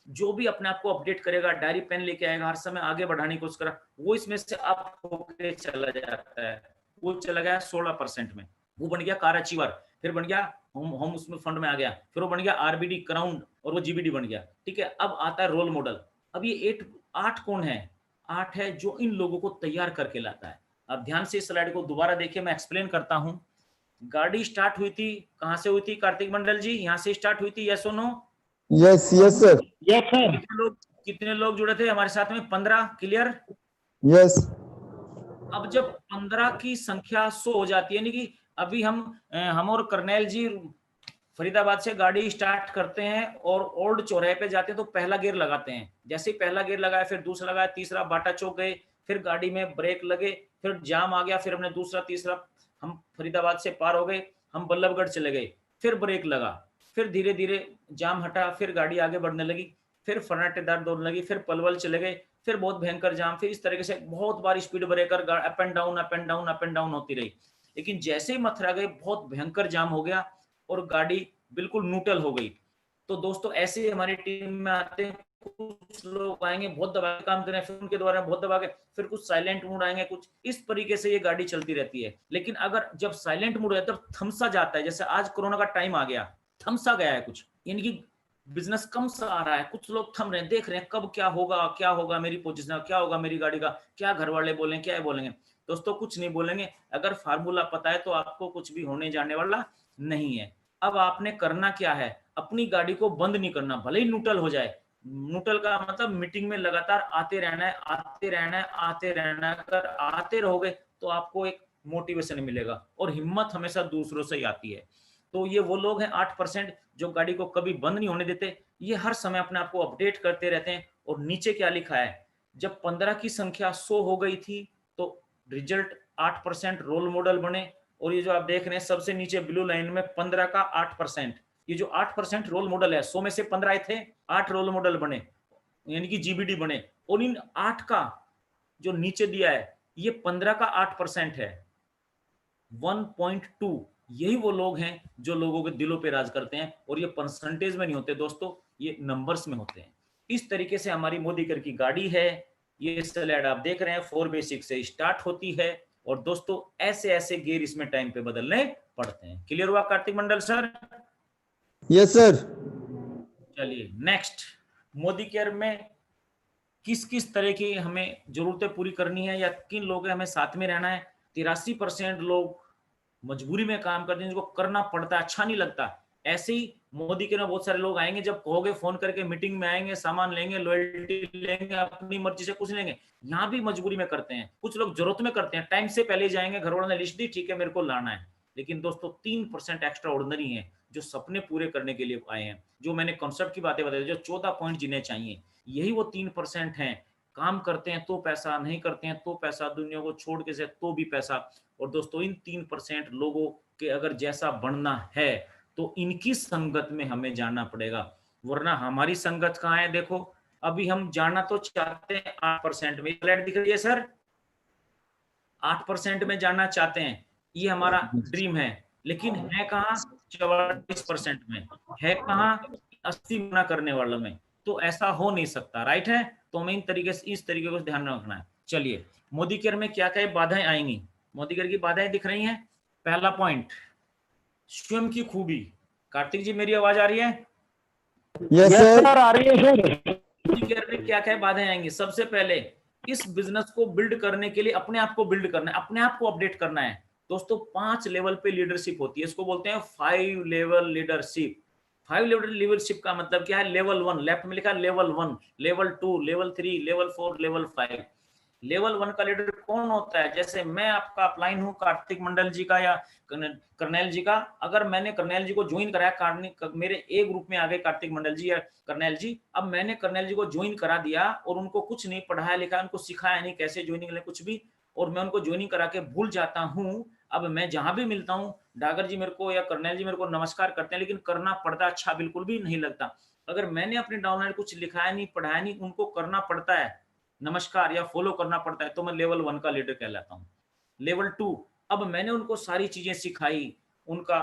जो भी अपने आप को अपडेट करेगा, डायरी पेन लेके आएगा, हर समय आगे बढ़ाने की कोशिश करा, वो इसमें से अप होके चला जाता है। वो चला गया 16% में, वो बन गया कार अचीवर, फिर बन गया होम उसमें फंड में आ गया, फिर वो बन गया आरबीडी क्राउन, और वो जीबीडी बन गया। ठीक है, अब आता है रोल मॉडल। अब ये 8 कौन है? 8 है जो इन लोगों को तैयार करके लाता है। अब ध्यान से इस स्लाइड को दोबारा देखिए, मैं एक्सप्लेन करता हूं। गाड़ी स्टार्ट हुई थी, कहां से हुई थी कार्तिक मंडल जी? यहां से स्टार्ट हुई थी, यस और no? Yes yes sir. Yes sir. कितने लोग जुड़े थे हमारे साथ में? 15। क्लियर? यस। अब जब 15 की संख्या 100 हो जाती है, यानी कि अभी हम और कर्नैल जी फरीदाबाद से गाड़ी स्टार्ट करते हैं और ओल्ड चौराहे पे जाते हैं तो पहला गियर लगाते हैं। जैसे ही पहला गियर लगाया, फिर दूसरा लगाया, तीसरा बाटा चौक गए, फिर गाड़ी में ब्रेक लगे, फिर जाम आ गया, फिर हमने दूसरा तीसरा, हम फरीदाबाद से पार हो गए, हम बल्लभगढ़ चले गए, फिर ब्रेक लगा, फिर धीरे धीरे जाम हटा, फिर गाड़ी आगे बढ़ने लगी, फिर फर्नाटेदार दौड़ने लगी, फिर पलवल चले गए, फिर बहुत भयंकर जाम, फिर इस तरीके से बहुत बार speed breaker up and down up and down up and down होती रही। लेकिन जैसे ही मथुरा गए, बहुत भयंकर जाम हो गया और गाड़ी बिल्कुल न्यूट्रल हो गई। तो दोस्तों ऐसे ही हमारी टीम में आते हैं, कुछ लोग आएंगे बहुत दबा के काम करें, फिर उनके द्वारा बहुत दबा के, फिर कुछ साइलेंट मूड आएंगे, कुछ इस तरीके से ये गाड़ी चलती रहती है। लेकिन अगर जब साइलेंट मूड है तब थमसा जाता है, जैसे आज कोरोना का टाइम आ गया, थमसा गया है कुछ, यानी कि बिजनेस कम सा आ रहा है, कुछ लोग थम रहे हैं, देख रहे हैं कब क्या होगा मेरी पोजीशन, क्या होगा मेरी गाड़ी का, क्या घर वाले बोलेंगे, क्या बोलेंगे। दोस्तों कुछ नहीं बोलेंगे, अगर फार्मूला पता है तो आपको कुछ भी होने जाने वाला नहीं है। अब आपने करना क्या है, अपनी गाड़ी को बंद नहीं करना, भले ही न्यूट्रल हो जाए। न्यूट्रल का मतलब मीटिंग में लगातार आते रहना है, आते रहना है, आते रहना है। अगर आते रहोगे तो आपको एक मोटिवेशन मिलेगा, और हिम्मत हमेशा दूसरों से ही आती है। तो ये वो लोग हैं 8% जो गाड़ी को कभी बंद नहीं होने देते, ये हर समय अपने आप को अपडेट करते रहते हैं। और नीचे क्या लिखा है, जब 15 की संख्या 100 हो गई थी तो रिजल्ट 8% रोल मॉडल बने। और ये जो आप देख रहे हैं सबसे नीचे ब्लू लाइन में 15 का 8%, ये जो 8% रोल मॉडल है, 100 में से 15 आए थे, 8 रोल मॉडल बने, यानी कि जीबीडी बने। और इन 8 का जो नीचे दिया है, ये 15 का 8% है, 1.2। यही वो लोग हैं जो लोगों के दिलों पे राज करते हैं, और ये परसेंटेज में नहीं होते दोस्तों, ये नंबर्स में होते हैं। इस तरीके से हमारी मोदी कर की गाड़ी है। ये स्लाइड आप देख रहे हैं 4 बेसिक से स्टार्ट होती है, और दोस्तों ऐसे ऐसे गियर इसमें टाइम पे बदलने पड़ते हैं। क्लियर हुआ कार्तिक मंडल सर? Yes sir. चलिए नेक्स्ट, मोदी केयर में किस किस तरह की हमें जरूरतें पूरी करनी है, या किन लोगों हमें साथ में रहना है। 83% लोग मजबूरी में काम करते हैं, जिनको करना पड़ता है, अच्छा नहीं लगता। ऐसे ही मोदी के ना बहुत सारे लोग आएंगे, जब कहोगे फोन करके मीटिंग में आएंगे, सामान लेंगे, लॉयल्टी लेंगे, अपनी मर्जी से कुछ लेंगे। यहाँ भी मजबूरी में करते हैं, कुछ लोग जरूरत में करते हैं, टाइम से पहले जाएंगे, घर वालों ने लिस्ट दी, ठीक है मेरे को लाना है। लेकिन दोस्तों 3% एक्स्ट्रा ऑर्डिनरी है जो सपने पूरे करने के लिए आए हैं, जो मैंने कॉन्सेप्ट की बातें बताई, जो 14 पॉइंट जिन्हें चाहिए, यही वो 3% हैं। काम करते हैं तो पैसा, नहीं करते हैं तो पैसा, दुनिया को छोड़ के से तो भी पैसा। और दोस्तों इन 3% लोगों के अगर जैसा बनना है तो इनकी संगत में हमें जाना पड़ेगा, वरना हमारी संगत कहाँ है। देखो अभी हम जाना तो चाहते हैं 8% में, फ्लैट दिख रही है सर, 8% में जाना चाहते हैं, ये हमारा ड्रीम है, लेकिन है कहाँ 44% में, है कहाँ 80 गुना करने वालों में। तो ऐसा हो नहीं सकता, राइट है। तो हमें इस तरीके को ध्यान रखना है। चलिए मोदी केयर में क्या क्या बाधाएं आएंगी, मोदी केयर की बाधाएं दिख रही हैं। पहला पॉइंट, स्वयं की खूबी। कार्तिक जी मेरी आवाज आ रही है? Yes yes sir. सर, आ रही है सर। मोदी केयर में क्या क्या बाधाएं आएंगी? सबसे पहले इस बिजनेस को बिल्ड करने के लिए अपने आप को बिल्ड करना है, अपने आप को अपडेट करना है। दोस्तों 5 लेवल पे लीडरशिप होती है, इसको बोलते हैं 5 लेवल लीडरशिप। 5 लेवल लीडरशिप का मतलब क्या है? लेवल 1, लेफ्ट में लिखा level 1, level 2, level 3, level 4, level 5। Level 1 का लीडर कौन होता है? जैसे मैं आपका अपलाइन हूं कार्तिक मंडल जी का या करनैल जी का, अगर मैंने करनैल जी को ज्वाइन कराया, मेरे ए ग्रुप में आ गए कार्तिक मंडल जी या करनैल जी, अब मैंने करनैल जी को ज्वाइन करा दिया और उनको कुछ नहीं पढ़ाया लिखा, उनको सिखाया नहीं कैसे ज्वाइनिंग ले कुछ भी, और मैं उनको ज्वाइनिंग करा के भूल जाता हूँ। अब मैं जहां भी मिलता हूँ, डागर जी मेरे को या करनैल जी मेरे को नमस्कार करते हैं, लेकिन करना पड़ता अच्छा बिल्कुल भी नहीं लगता। अगर मैंने अपने डाउनलाइन कुछ लिखाया नहीं, पढ़ाया नहीं, उनको करना पड़ता है नमस्कार या फॉलो करना पड़ता है, तो मैं लेवल 1 का लीडर कहलाता हूँ। लेवल 2, अब मैंने उनको सारी चीजें सिखाई, उनका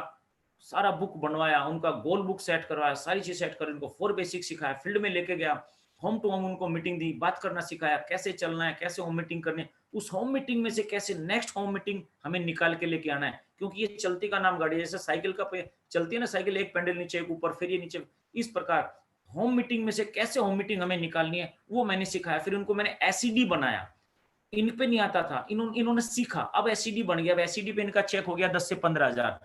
सारा बुक बनवाया, उनका गोल बुक सेट करवाया, सारी चीज सेट कर उनको 4 बेसिक सिखाया, फील्ड में लेके गया, होम टू होम उनको मीटिंग दी, बात करना सिखाया, कैसे चलना है, कैसे होम मीटिंग करनी है, उस होम मीटिंग में से कैसे नेक्स्ट होम मीटिंग हमें निकाल के लेके आना है। क्योंकि ये चलती का नाम गाड़ी है, जैसे साइकिल का चलती है ना साइकिल, एक पेंडल नीचे एक ऊपर, फिर ये नीचे, इस प्रकार होम मीटिंग में से कैसे होम मीटिंग हमें निकालनी है वो मैंने सिखाया। फिर उनको मैंने एसईडी बनाया, इन पे नहीं आता था, इन्होंने सीखा, अब एसईडी बन गया। अब एसईडी पे इनका चेक हो गया 10 से 15,000।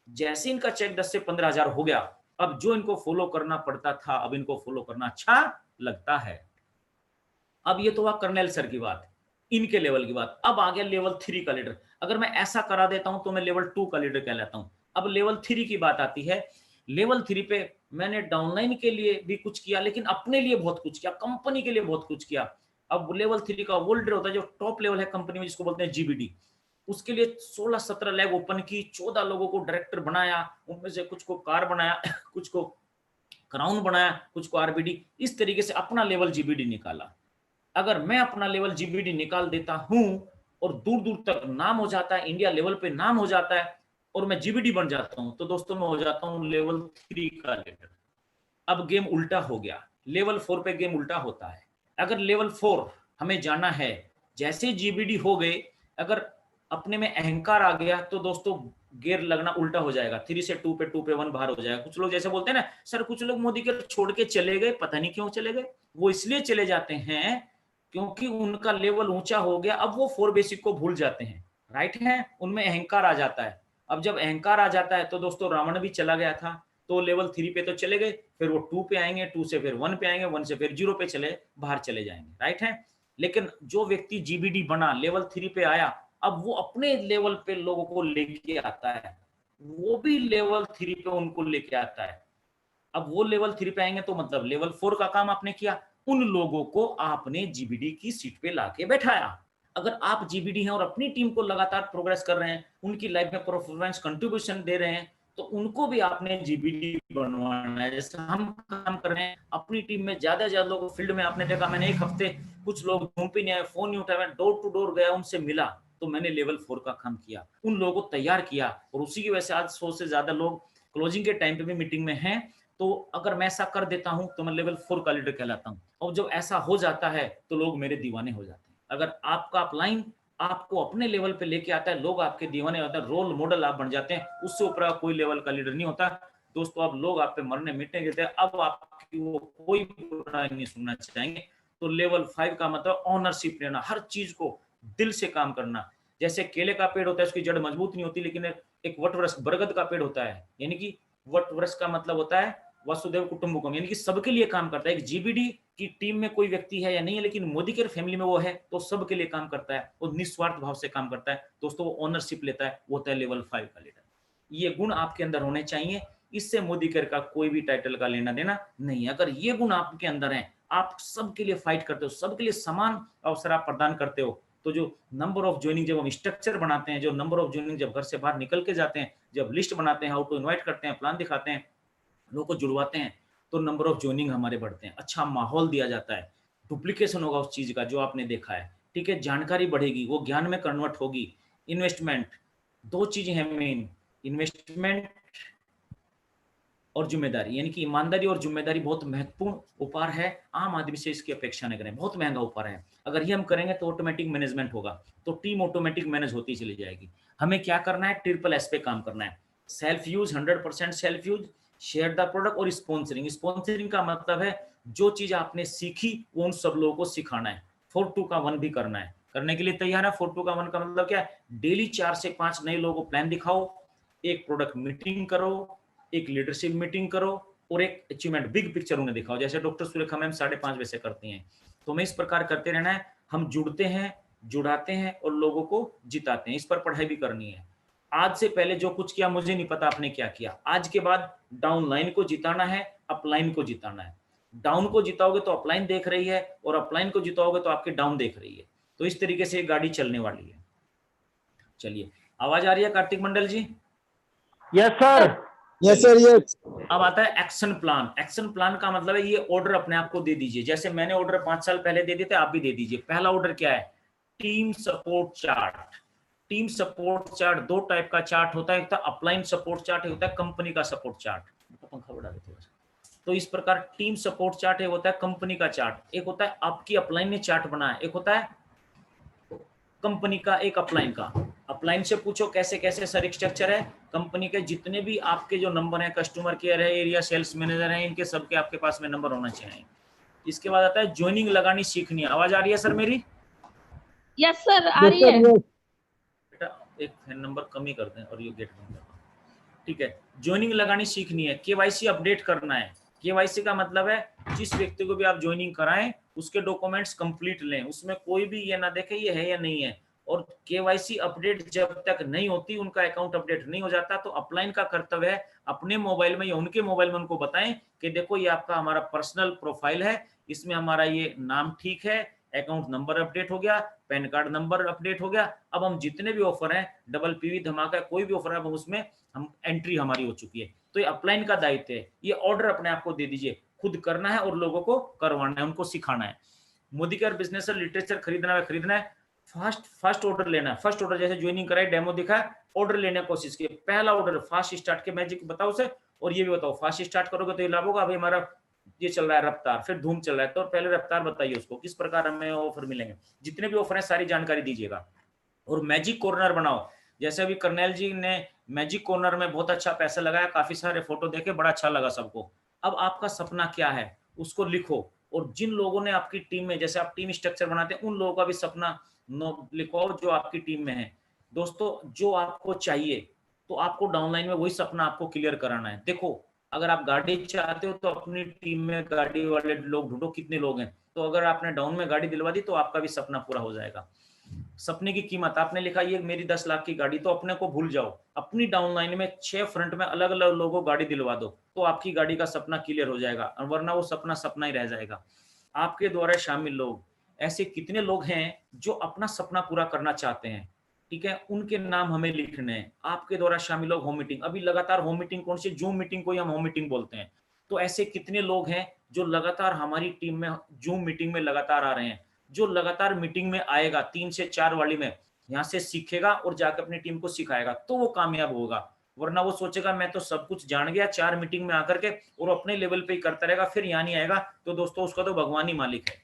जैसे इनका चेक 10 से 15,000 हो गया, अब जो इनको फॉलो करना पड़ता था, अब इनको फॉलो करना अच्छा लगता है। अब ये तो हुआ कर्नल सर की बात, इनके लेवल की बात। अब आ गया लेवल 3 का लीडर। अगर मैं ऐसा करा देता हूं तो मैं लेवल 2 का लीडर कहलाता हूं। अब लेवल 3 की बात आती है। लेवल 3 पे मैंने डाउनलाइन के लिए भी कुछ किया, लेकिन अपने लिए बहुत कुछ किया, कंपनी के लिए बहुत कुछ किया। अब लेवल 3 का वो लीडर होता है जो टॉप लेवल है कंपनी में, जिसको बोलते हैं जीबीडी। उसके लिए 16-17 लैब ओपन की, 14 लोगों को डायरेक्टर बनाया, उनमें से कुछ को कार बनाया, कुछ को क्राउन बनाया, कुछ को आरबीडी, इस तरीके से अपना लेवल जीबीडी निकाला। अगर मैं अपना लेवल जीबीडी निकाल देता हूं और दूर दूर तक नाम हो जाता है, इंडिया लेवल पे नाम हो जाता है, और मैं जीबीडी बन जाता हूं, तो दोस्तों मैं हो जाता हूं लेवल 3 का लीडर। अब गेम उल्टा हो गया, लेवल 4 पे गेम उल्टा होता है। अगर लेवल 4 हमें जाना है, जैसे जीबीडी हो गए, अगर अपने में अहंकार आ गया तो दोस्तों गेयर लगना उल्टा हो जाएगा, 3 से 2 पे 2 पे 1 बाहर हो जाएगा। कुछ लोग जैसे बोलते हैं ना सर, कुछ लोग मोदी के छोड़ के चले गए, पता नहीं क्यों चले गए। वो इसलिए चले जाते हैं क्योंकि उनका लेवल ऊंचा हो गया, अब वो 4 बेसिक को भूल जाते हैं, राइट है, उनमें अहंकार आ जाता है। अब जब अहंकार आ जाता है तो दोस्तों रावण भी चला गया था, तो लेवल 3 पे तो चले गए, फिर वो 2 पे आएंगे, 2 से फिर 1 पे आएंगे, 1 से फिर 0 पे चले बाहर चले जाएंगे, राइट है। लेकिन जो व्यक्ति जीबीडी बना, लेवल 3 पे आया, अब वो अपने लेवल पे लोगों को लेके आता है, वो भी लेवल 3 पे उनको लेके आता है। अब वो लेवल 3 पे आएंगे तो मतलब लेवल 4 का काम आपने किया, उन लोगों को आपने जीबीडी की सीट पे लाके बैठाया। अगर आप जीबीडी हैं और अपनी टीम को लगातार प्रोग्रेस कर रहे हैं, उनकी लाइफ में परफॉर्मेंस कंट्रीब्यूशन दे रहे हैं, तो उनको भी आपने जीबीडी बनवाना है। जैसे हम काम कर रहे हैं अपनी टीम में, ज्यादा से ज्यादा लोग फील्ड में, आपने देखा मैंने एक हफ्ते कुछ लोग घूम पे नहीं आए, फोन नहीं उठाया, डोर टू डोर गया, उनसे मिला, तो मैंने लेवल 4 का काम किया, उन लोगों को तैयार किया, और उसी की वजह से आज 100 से ज्यादा लोग क्लोजिंग के टाइम पे भी मीटिंग में हैं। तो अगर मैं ऐसा कर देता हूं तो मैं लेवल 4 का लीडर कहलाता हूं, और जब ऐसा हो जाता है तो लोग मेरे दीवाने हो जाते हैं। अगर आपका अपलाइन आपको अपने लेवल पे लेके आता है, लोग आपके दीवाने होते हैं, रोल मॉडल आप बन जाते हैं, उससे ऊपर कोई लेवल का लीडर नहीं होता दोस्तों। अब लोग आप पे मरने मिटने देते हैं, अब आपकी वो कोई बुराई नहीं सुनना चाहेंगे। तो लेवल 5 का मतलब ऑनरशिप लेना, हर चीज को दिल से काम करना। जैसे केले का पेड़ होता है, उसकी जड़ मजबूत नहीं होती, लेकिन एक वटवृक्ष बरगद का पेड़ होता है, यानी कि वटवृक्ष का मतलब होता है वसुदेव कुटुंबकम, यानी कि सबके लिए काम करता है। एक जीबीडी की टीम में कोई व्यक्ति है या नहीं है, लेकिन मोदी केयर फैमिली में वो है, तो सबके लिए काम करता है, वो निस्वार्थ भाव से काम करता है दोस्तों, वो ओनरशिप लेता है, वो होता है लेवल 5 का लीडर। ये गुण आपके अंदर होने चाहिए, इससे मोदी केयर का कोई भी टाइटल का लेना देना नहीं है। अगर ये गुण आपके अंदर है, आप सबके लिए फाइट करते हो, सबके लिए समान अवसर आप प्रदान करते हो। तो जो नंबर ऑफ ज्वाइनिंग जब हम स्ट्रक्चर बनाते हैं, जो नंबर ऑफ ज्वाइनिंग जब घर से बाहर निकल के जाते हैं, जब लिस्ट बनाते हैं, हाउ टू इनवाइट करते हैं, प्लान दिखाते हैं, लोगों को जुड़वाते हैं, तो नंबर ऑफ ज्वाइनिंग हमारे बढ़ते हैं, अच्छा माहौल दिया जाता है, डुप्लीकेशन होगा उस चीज का जो आपने देखा है, ठीक है, जानकारी बढ़ेगी, वो ज्ञान में कन्वर्ट होगी। इन्वेस्टमेंट, दो चीजें हैं मेन, इन्वेस्टमेंट और जिम्मेदारी, यानी कि ईमानदारी और जिम्मेदारी बहुत महत्वपूर्ण उपहार है। आम आदमी से इसकी अपेक्षा न करें, बहुत महंगा उपहार है। अगर ये हम करेंगे तो ऑटोमेटिक मैनेजमेंट होगा, तो टीम ऑटोमेटिक मैनेज होती चली जाएगी। हमें क्या करना है, ट्रिपल एस पे काम करना है, self use, 100% self use, share the product और स्पॉन्सरिंग। स्पॉन्सरिंग का मतलब है जो चीज आपने सीखी वो उन सब लोगों को सिखाना है। 4-2 का 1 भी करना है, करने के लिए तैयार है। 4-2 का 1 का मतलब क्या है, डेली 4 से 5 नए लोगों को प्लान दिखाओ, एक प्रोडक्ट मीटिंग करो, एक लीडरशिप मीटिंग करो और एक अचीवमेंट बिग पिक्चर उन्हें दिखाओ, जैसे डॉक्टर सुरेखा मैम 5:30 बजे करती हैं। तो हमें इस प्रकार करते रहना है, हम जुड़ते हैं, जुड़ाते हैं और लोगों को जिताते हैं। इस पर पढ़ाई भी करनी है। आज से पहले जो कुछ किया मुझे नहीं पता आपने क्या किया, आज के बाद डाउनलाइन को जिताना है, अपलाइन को जिताना है। डाउन को जिताओगे तो अपलाइन देख रही है और अपलाइन को जिताओगे तो आपके डाउन देख रही है। तो इस तरीके से गाड़ी चलने वाली है। चलिए, आवाज आ रही है Kartik Mandal ji? Yes sir. Yes sir, yes. अब आता है एक्शन प्लान। एक्शन प्लान का मतलब है ये ऑर्डर अपने आप को दे दीजिए, जैसे मैंने ऑर्डर 5 साल पहले दे दिए थे, आप भी दे दीजिए। पहला ऑर्डर क्या है, team support chart. Team support chart 2 type का चार्ट होता है, एक होता है अपलाइन सपोर्ट चार्ट, एक होता है कंपनी का सपोर्ट चार्ट। पंखा बढ़ा देते हैं। तो इस प्रकार टीम सपोर्ट चार्ट एक होता है कंपनी का चार्ट, एक होता है आपकी अपलाइन ने चार्ट बनाया, एक होता है कंपनी का, एक अपलाइन का। अपलाइन से पूछो कैसे कैसे सर स्ट्रक्चर है, कंपनी के जितने भी आपके जो नंबर है, कस्टमर केयर है, एरिया सेल्स मैनेजर है, इनके सबके आपके पास में नंबर होना चाहिए। इसके बाद आता है ज्वाइनिंग लगानी सीखनी है। आवाज आ रही है सर मेरी? यस सर, आ रही है। बेटा एक फैन नंबर कम ही कर दें और ये गेट बंद कर दो, ठीक है। ज्वाइनिंग लगानी सीखनी है, केवाईसी अपडेट करना है। केवाईसी का मतलब है जिस व्यक्ति को भी आप ज्वाइनिंग कराएं उसके डॉक्यूमेंट्स कंप्लीट लें, उसमें कोई भी ये ना देखे ये है या नहीं है। और केवाईसी अपडेट जब तक नहीं होती, उनका अकाउंट अपडेट नहीं हो जाता, तो अपलाइन का कर्तव्य है अपने मोबाइल में या उनके मोबाइल में उनको बताएं कि देखो ये आपका हमारा पर्सनल प्रोफाइल है, इसमें हमारा ये नाम ठीक है, अकाउंट नंबर अपडेट हो गया, पैन कार्ड नंबर अपडेट हो गया। अब हम जितने भी ऑफर हैं, डबल पीवी धमाका कोई भी ऑफर है, हम उसमें हम एंट्री हमारी हो चुकी है। तो ये अपलाइन का दायित्व है, ये ऑर्डर अपने आप को दे दीजिए, खुद करना है और लोगों को करवाना है, उनको सिखाना है। मोदी केयर बिजनेस लिटरेचर खरीदना है, फर्स्ट ऑर्डर लेना है। फर्स्ट ऑर्डर जैसे ज्वाइनिंग कराई, डेमो दिखा, ऑर्डर लेने की कोशिश की। पहला ऑर्डर फास्ट स्टार्ट के मैजिक बताओ से, और ये भी बताओ फास्ट स्टार्ट करोगे तो ये लाभ होगा। अभी हमारा ये चल रहा है रफ्तार, फिर धूम चल रहा है, तो पहले रफ्तार बताइए उसको, किस प्रकार हमें ऑफर मिलेंगे, जितने भी ऑफर है सारी जानकारी दीजिएगा। और मैजिक कॉर्नर बनाओ, जैसे अभी कर्नैल जी ने मैजिक कॉर्नर में बहुत अच्छा पैसा लगाया, काफी सारे फोटो देखे, बड़ा अच्छा लगा सबको। अब आपका सपना क्या है उसको लिखो, और जिन लोगों ने आपकी टीम में, जैसे आप टीम स्ट्रक्चर बनाते हैं, उन लोगों का भी सपना लिखवाओ जो आपकी टीम में है। दोस्तों जो आपको चाहिए, तो आपको डाउनलाइन में वही सपना आपको क्लियर कराना है। देखो अगर आप गाड़ी चाहते हो तो अपनी टीम में गाड़ी वाले लोग ढूंढो, कितने लोग हैं, तो अगर आपने डाउन में गाड़ी दिलवा दी तो आपका भी सपना पूरा हो जाएगा। सपने की कीमत आपने लिखा ये मेरी 10 लाख की गाड़ी, तो अपने को भूल जाओ, अपनी डाउनलाइन में 6 फ्रंट में अलग अलग लोगों को गाड़ी दिलवा दो, तो आपकी गाड़ी का सपना क्लियर हो जाएगा, वरना वो सपना सपना ही रह जाएगा। आपके द्वारा शामिल लोग, ऐसे कितने लोग हैं जो अपना सपना पूरा करना चाहते हैं, ठीक है, उनके नाम हमें लिखने हैं। आपके द्वारा शामिल लोग होम मीटिंग, अभी लगातार होम मीटिंग कौन सी, जूम मीटिंग को ही हम होम मीटिंग बोलते हैं। तो ऐसे कितने लोग हैं जो लगातार हमारी टीम में जूम मीटिंग में लगातार आ रहे हैं, जो लगातार मीटिंग में आएगा 3 से 4 वाली में, यहाँ से सीखेगा और जाकर अपनी टीम को सिखाएगा, तो वो कामयाब होगा। वरना वो सोचेगा मैं तो सब कुछ जान गया 4 मीटिंग में आकर के, और अपने लेवल पे ही करता रहेगा, फिर यहाँ नहीं आएगा, तो दोस्तों उसका तो भगवान ही मालिक है।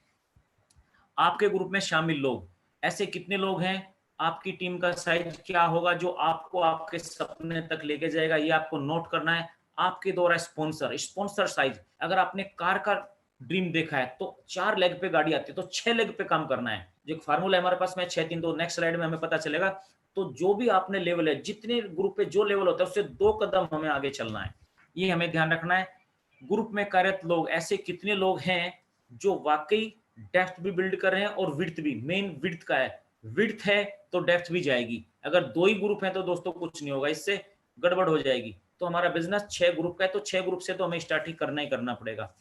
आपके ग्रुप में शामिल लोग, ऐसे कितने लोग हैं, आपकी टीम का साइज क्या होगा जो आपको आपके सपने तक लेके जाएगा, ये आपको नोट करना है। आपके द्वारा स्पॉन्सर साइज, अगर आपने कार का ड्रीम देखा है तो 4 लेग पे गाड़ी आती है, तो 6 लेग पे काम करना है। जो एक फार्मूला है हमारे पास में 6-3, तो नेक्स्ट स्लाइड में हमें पता चलेगा। तो जो भी आपने लेवल है, जितने ग्रुप पे जो लेवल होता है उससे 2 कदम हमें आगे चलना है, ये हमें ध्यान रखना है। ग्रुप में कार्यरत लोग, ऐसे कितने लोग हैं जो वाकई डेप्थ भी बिल्ड कर रहे हैं और विड्थ भी, मेन विड्थ का है, विड्थ है तो डेप्थ भी जाएगी। अगर 2 ही ग्रुप है तो दोस्तों कुछ नहीं होगा, इससे गड़बड़ हो जाएगी। तो हमारा बिजनेस 6 ग्रुप का है, तो 6 ग्रुप से तो हमें स्टार्ट ही करना पड़ेगा।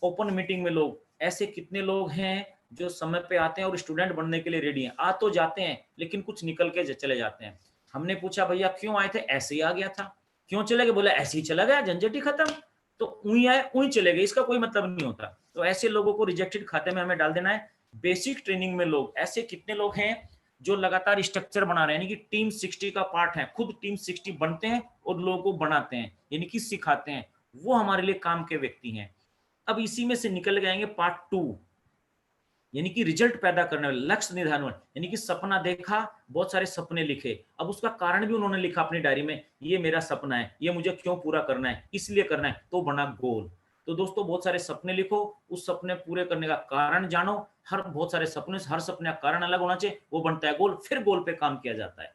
ओपन मीटिंग में लोग, ऐसे कितने लोग हैं जो समय पे आते हैं और स्टूडेंट बनने के लिए रेडी हैं, आ तो जाते हैं लेकिन कुछ निकल के चले जाते हैं। हमने पूछा भैया क्यों आए थे, ऐसे ही आ गया था। क्यों चले गए, बोला ऐसे ही चला गया, झंझट ही खत्म। तो उई आए उई चले गए, इसका कोई मतलब नहीं होता। तो ऐसे लोगों को रिजेक्टेड खाते में हमें डाल देना है। बेसिक ट्रेनिंग में लोग, ऐसे कितने लोग हैं जो लगातार स्ट्रक्चर बना रहे हैं, यानी कि टीम 60 का पार्ट है, खुद टीम 60 बनते हैं और लोगों को बनाते हैं, यानी कि सिखाते हैं, वो हमारे लिए काम के व्यक्ति हैं। अब इसी में से निकल जाएंगे पार्ट 2, यानी कि रिजल्ट पैदा करने वाले, लक्ष्य निर्धारण, यानी कि सपना देखा, बहुत सारे सपने लिखे, अब उसका कारण भी उन्होंने लिखा अपनी डायरी में, ये मेरा सपना है, ये मुझे क्यों पूरा करना है, इसलिए करना है, तो बना गोल। तो दोस्तों बहुत सारे सपने लिखो, उस सपने पूरे करने का कारण जानो, हर बहुत सारे सपने, हर सपने का कारण अलग होना चाहिए, वो बनता है गोल, फिर गोल पे काम किया जाता है।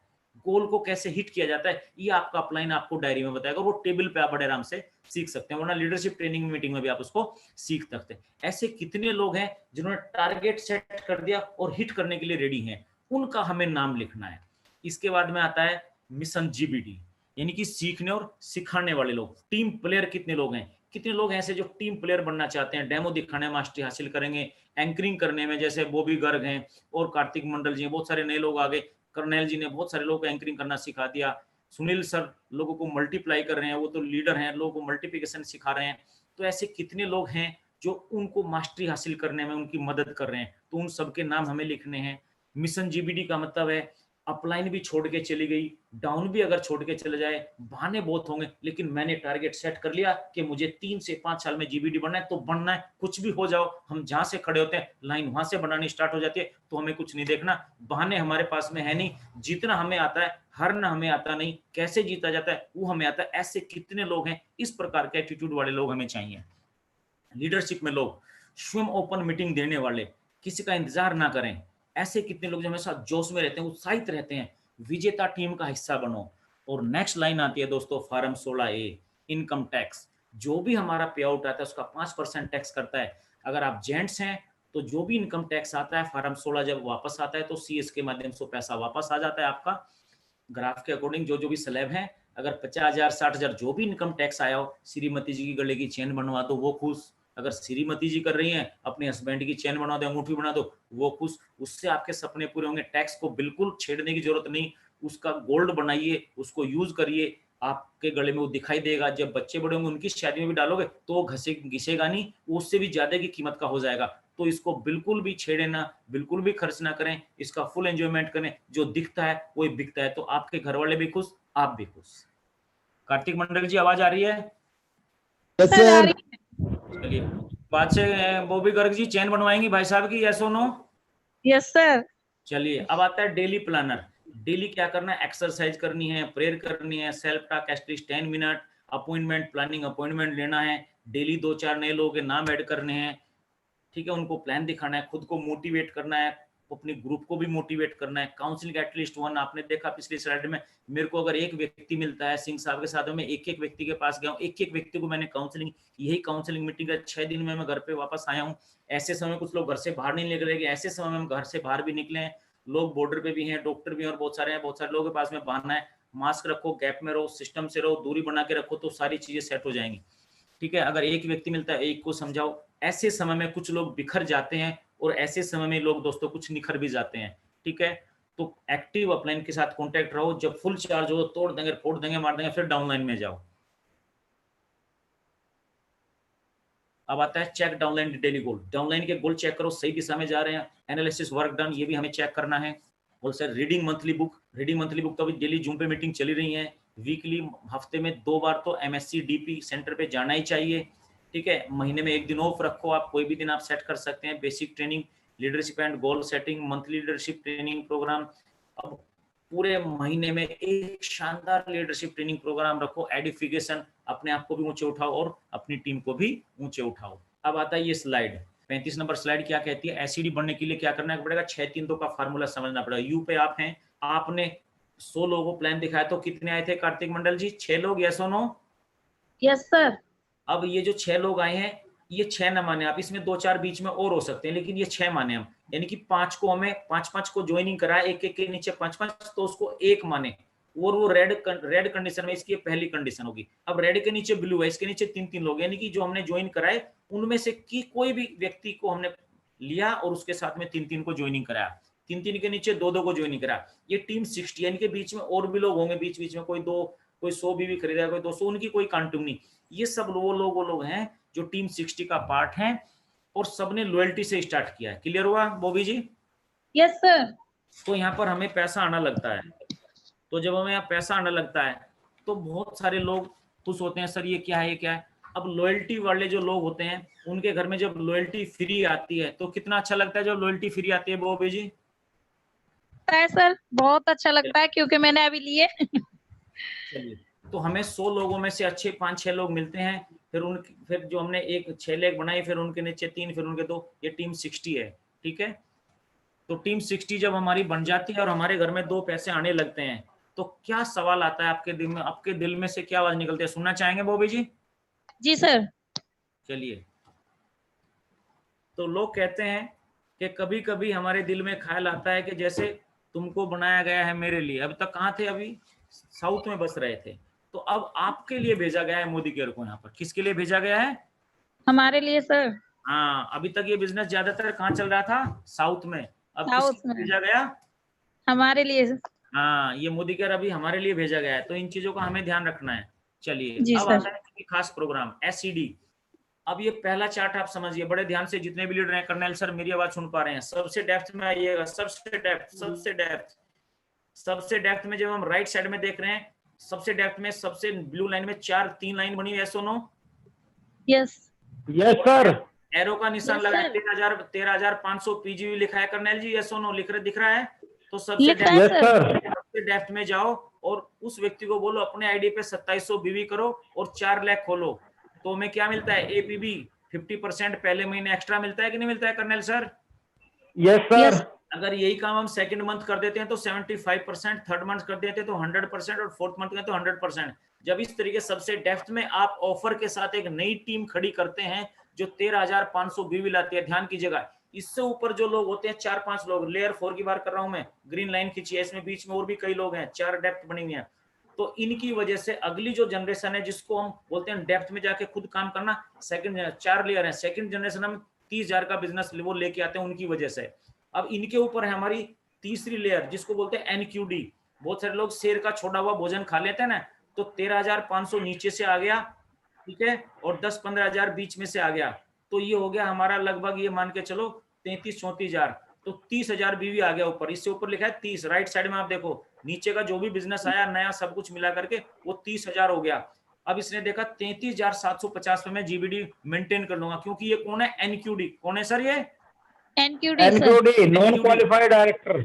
गोल को कैसे हिट किया जाता है ये आपका अपलाइन आपको डायरी में बताएगा, वो टेबल पे आप बड़े आराम से सीख सकते हैं, वरना लीडरशिप ट्रेनिंग मीटिंग में भी आप उसको सीख सकते हैं। ऐसे कितने लोग हैं जिन्होंने टारगेट सेट कर दिया और हिट करने के लिए रेडी हैं, उनका हमें नाम लिखना है। इसके बाद में आता है मिशन जीबीडी, यानी कि सीखने और सिखाने वाले लोग। टीम प्लेयर कितने लोग हैं, कितने लोग हैं ऐसे जो टीम प्लेयर बनना चाहते हैं, डेमो दिखाने में मास्टरी हासिल करेंगे, एंकरिंग करने में, जैसे बॉबी गर्ग हैं और कार्तिक मंडल जी हैं, बहुत सारे नए लोग आ गए, कर्नैल जी ने बहुत सारे लोगों को एंकरिंग करना सिखा दिया, सुनील सर लोगों को मल्टीप्लाई कर रहे हैं, वो तो लीडर हैं, लोगों को मल्टीप्लिकेशन सिखा रहे हैं। तो ऐसे कितने लोग हैं जो उनको मास्टरी हासिल करने में उनकी मदद कर रहे हैं, तो उन सबके नाम हमें लिखने हैं। मिशन जीबीडी का मतलब है अपलाइन भी छोड़ के चली गई, डाउन भी अगर छोड़ के चले जाए, बहाने बहुत होंगे, लेकिन मैंने टारगेट सेट कर लिया कि मुझे 3 से 5 साल में जीबीडी बनना है, तो बनना है, कुछ भी हो जाओ। हम जहां से खड़े होते हैं लाइन वहां से बनानी स्टार्ट हो जाती है, तो हमें कुछ नहीं देखना, बहाने हमारे पास में है नहीं, जीतना हमें आता है, हारना हमें आता नहीं, कैसे जीता जाता है वो हमें आता है। ऐसे कितने लोग हैं, इस प्रकार के एटीट्यूड वाले लोग हमें चाहिए। लीडरशिप में लोग स्वयं ओपन मीटिंग देने वाले, किसी का इंतजार ना करें, ऐसे कितने लोग जो हमेशा जोश में रहते हैं, उत्साहित रहते हैं, विजेता टीम का हिस्सा बनो। और नेक्स्ट लाइन आती है दोस्तों फॉर्म 16A, इनकम टैक्स। जो भी हमारा पे आउट आता है उसका 5% टैक्स करता है। अगर आप जेंट्स हैं तो जो भी इनकम टैक्स आता है फॉर्म 16 जब वापस आता है तो CS के माध्यम से पैसा वापस आ जाता है आपका। ग्राफ के अकॉर्डिंग जो जो भी स्लैब है, अगर 50,000 60,000 जो भी इनकम टैक्स आया हो, श्रीमती जी की गले की चेन बनवा दो वो खुश, अगर श्रीमती जी कर रही हैं अपने हस्बैंड की चेन बना दो, अंगूठी बना दो, वो खुश, उससे आपके सपने पूरे होंगे। टैक्स को बिल्कुल छेड़ने की जरूरत नहीं, उसका गोल्ड बनाइए, उसको यूज करिए, आपके गले में वो दिखाई देगा। जब बच्चे बड़े होंगे उनकी शादी में भी डालोगे तो वो घिसेगा नहीं, उससे भी ज्यादा की कीमत का हो जाएगा। तो इसको बिल्कुल भी छेड़े ना, बिल्कुल भी खर्च ना करें, इसका फुल एंजॉयमेंट करें, जो दिखता है वही बिकता है, तो आपके घर वाले भी खुश, आप भी खुश। कार्तिक मंडल जी आवाज आ रही है? यस सर आ सर। रही चलिए, बात से बॉबी गर्ग जी चैन बनवाएंगी भाई साहब की, यस और नो? Yes sir. चलिए अब आता है डेली प्लानर। डेली क्या करना है, एक्सरसाइज करनी है, प्रेयर करनी है, self talk at least 10 minute, appointment planning appointment लेना है, डेली 2-4 नए लोगों के नाम ऐड करने हैं, ठीक है, उनको प्लान दिखाना है, खुद को मोटिवेट करना है, अपने ग्रुप को भी मोटिवेट करना है। काउंसलिंग एटलीस्ट 1, आपने देखा पिछली स्लाइड में, मेरे को अगर एक व्यक्ति मिलता है सिंह साहब के साथ, मैं एक एक व्यक्ति के पास गया हूँ, एक एक व्यक्ति को मैंने काउंसलिंग, यही काउंसलिंग मीटिंग का 6 दिन में मैं घर पे वापस आया हूँ। ऐसे समय कुछ लोग घर से बाहर नहीं निकले, ऐसे समय में हम घर से बाहर भी निकले हैं, लोग बॉर्डर पे भी हैं, डॉक्टर भी हैं और बहुत सारे हैं, बहुत सारे लोगों के पास में बहाना है। मास्क रखो, गैप में रहो, सिस्टम से रहो, दूरी बना के रखो, तो सारी चीजें सेट हो जाएंगी। ठीक है, अगर एक व्यक्ति मिलता है एक को समझाओ। ऐसे समय में कुछ लोग बिखर जाते हैं और ऐसे समय में लोग दोस्तों कुछ निखर भी जाते हैं। ठीक है, तो एक्टिव अपलाइन के साथ कांटेक्ट रहो, जब फुल चार्ज हो तोड़ देंगे, फोड़ देंगे, मार देंगे, फिर डाउनलाइन में जाओ। अब आता है चेक डाउनलाइन डेली गोल। डाउनलाइन के गोल चेक करो, सही दिशा में जा रहे हैं, एनालिसिस वर्क डन, ये भी हमें चेक करना है। और sir reading monthly book, reading monthly book तो अभी डेली जूम पे मीटिंग चली रही है, वीकली हफ्ते में 2 बार तो MSc DP सेंटर पे जाना ही चाहिए। ठीक है, महीने में 1 दिन ऑफ रखो, आप कोई भी दिन आप सेट कर सकते हैं। Basic training, leadership and goal setting, monthly leadership training programme. अब पूरे महीने में एक शानदार लीडरशिप ट्रेनिंग प्रोग्राम रखो, एडिफिकेशन, अपने आप को भी ऊंचे उठाओ और अपनी टीम को भी ऊंचे उठाओ। अब आता है ये स्लाइड, 35 नंबर स्लाइड क्या कहती है, एसिडी बनने के लिए क्या करना पड़ेगा, 6-3-2 का फार्मूला समझना पड़ेगा। यू पे आप हैं, आपने 100 लोगों को प्लान दिखाया तो कितने आए थे कार्तिक मंडल जी, 6 लोग, यस और नो? Yes sir. अब ये जो 6 लोग आए हैं, ये 6 न माने आप, इसमें 2-4 बीच में और हो सकते हैं, लेकिन ये 6 माने हम, यानी कि 5 को हमें 5-5 को ज्वाइनिंग कराए, एक एक के नीचे 5-5, तो उसको 1 माने, और वो रेड कंडीशन में, इसकी पहली कंडीशन होगी। अब रेड के नीचे ब्लू है, इसके नीचे 3-3 लोग, यानी कि जो हमने ज्वाइन कराए उनमें से की कोई भी व्यक्ति को हमने लिया और उसके साथ में 3-3 को ज्वाइनिंग कराया, 3-3 के नीचे 2-2 को ज्वाइनिंग कराया। ये टीम 60, यानी कि बीच में और भी लोग होंगे, बीच बीच में कोई 100 भी खरीदा, कोई 200, उनकी कोई काउंटिंग नहीं। ये सब वो लोग हैं जो टीम 60 का पार्ट है और सबने लॉयल्टी से स्टार्ट किया है। क्लियर हुआ बॉबी जी? Yes sir. तो यहाँ पर हमें पैसा आना लगता है। तो जब हमें यहाँ पैसा आने लगता है तो बहुत सारे लोग खुश होते हैं, सर ये क्या है, ये क्या है। अब लॉयल्टी वाले जो लोग होते हैं उनके घर में जब लॉयल्टी फ्री आती है तो कितना अच्छा लगता है जब लॉयल्टी फ्री आती है बॉबी जी? है सर, बहुत अच्छा लगता है क्योंकि मैंने अभी लिए। चलिए, तो हमें 100 लोगों में से अच्छे 5-6 लोग मिलते हैं, फिर जो हमने 6 लेग बनाई, फिर उनके नीचे 3, फिर उनके 2, ये टीम 60 है। ठीक है, तो टीम 60 जब हमारी बन जाती है और हमारे घर में 2 पैसे आने लगते हैं तो क्या सवाल आता है आपके दिल में से क्या आवाज निकलती है, सुनना चाहेंगे बॉबी जी? जी सर। चलिए, तो लोग कहते हैं कि कभी कभी हमारे दिल में ख्याल आता है कि जैसे तुमको बनाया गया है मेरे लिए। अब तक कहाँ थे? अभी साउथ में बस रहे थे, तो अब आपके लिए भेजा गया है मोदी केयर को। यहाँ पर किसके लिए भेजा गया है? हमारे लिए सर। हाँ, अभी तक ये बिजनेस ज्यादातर कहाँ चल रहा था? साउथ में। अब साउथ किसके में। लिए भेजा गया? हमारे लिए। हाँ, ये मोदी केयर अभी हमारे लिए भेजा गया है, तो इन चीजों का हमें ध्यान रखना है। चलिए, जी अब सर। आता है खास प्रोग्राम SCD। अब ये पहला चार्ट आप समझिए बड़े ध्यान से, जितने भी लीडर हैं। कर्नल सर मेरी आवाज सुन पा रहे हैं? सबसे डेप्थ में आइएगा, सबसे डेप्थ में जब हम राइट साइड में देख रहे हैं, सबसे डेप्थ में सबसे ब्लू लाइन में 3 लाइन बनी है, no? Yes. Yes sir. Arrow का निशान Yes, लगा है, sir. 13,500 PGV लिखा है कर्नल जी, यस नो? दिख रहा है? तो सबसे लिखा है यस सर। सर। सबसे डेप्थ में जाओ और उस व्यक्ति को बोलो अपने आईडी पे 2700 बीवी करो और 4 लाख खोलो। तो हमें क्या मिलता है? APB 50% पहले महीने एक्स्ट्रा मिलता है कि नहीं मिलता है colonel sir? Yes sir. Yes. अगर यही काम हम सेकंड मंथ कर देते हैं तो 75%, थर्ड मंथ कर देते हैं तो 100% और फोर्थ मंथ में तो 100%। जब इस तरीके सबसे डेप्थ में आप ऑफर के साथ एक नई टीम खड़ी करते हैं जो 13,500 बीवी लाती है, ध्यान कीजिएगा। इससे ऊपर जो लोग होते हैं 4-5 लोग, लेयर 4 की बात कर रहा हूं मैं, ग्रीन लाइन खींची है, इसमें बीच में और भी कई लोग हैं, 4 डेप्थ बनी हुई है। तो इनकी वजह से अगली जो जनरेशन है जिसको हम बोलते हैं डेप्थ में जाके खुद काम करना, सेकंड 4 लेयर है, सेकंड जनरेशन हम 30,000 का बिजनेस वो लेके आते हैं उनकी वजह से। अब इनके ऊपर है हमारी तीसरी लेयर जिसको बोलते हैं NQD। बहुत सारे लोग शेर का छोड़ा हुआ भोजन खा लेते हैं ना, तो 13,500 नीचे से आ गया, ठीक है, और 10-15,000 बीच में से आ गया, तो ये हो गया हमारा लगभग, ये मान के चलो 33-34,000, तो 30,000 बीवी आ गया ऊपर। इससे ऊपर लिखा है 30, राइट साइड में आप देखो, नीचे का जो भी बिजनेस आया नया सब कुछ मिला करके वो 30,000 हो गया। अब इसने देखा 33,750 पे मैं GBD मेंटेन कर लूंगा, क्योंकि ये कौन है? NQD। कौन है सर? ये NQD sir. NQD, non qualified director.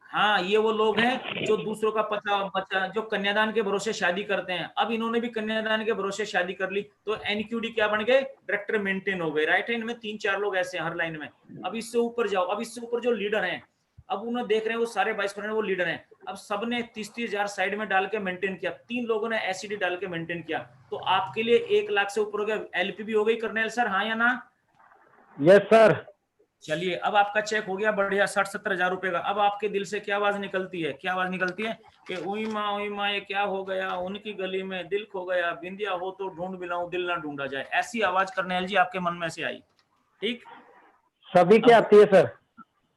हाँ, ये वो लोग हैं जो दूसरों का बच्चा जो कन्यादान के भरोसे शादी करते हैं। अब इन्होंने भी कन्यादान के भरोसे शादी कर ली तो NQD क्या बन गए? डायरेक्टर मेंटेन हो गए। राइट हैंड में 3-4 लोग ऐसे हर लाइन में। अब इससे ऊपर जाओ, अब इससे ऊपर जो लीडर हैं, अब उन्हें देख रहे हैं वो सारे 22% वो लीडर हैं। अब सबने 30,000 साइड में डाल के मेंटेन किया, 3 लोगों ने SCD डाल के मेंटेन किया, तो आपके लिए 1 लाख से ऊपर हो गया। LPB हो गई कर्नल सर, हाँ या ना? Yes sir. चलिए, अब आपका चेक हो गया बढ़िया 60-70 हजार रुपए का। अब आपके दिल से क्या आवाज निकलती है? क्या आवाज निकलती है कि उई माँ ये क्या हो गया, उनकी गली में दिल खो गया, बिंदिया हो तो ढूंढ मिलाऊं, दिल ना ढूंढा जाए। ऐसी आवाज कर्नल जी आपके मन में से आई, ठीक? सभी की आती है सर।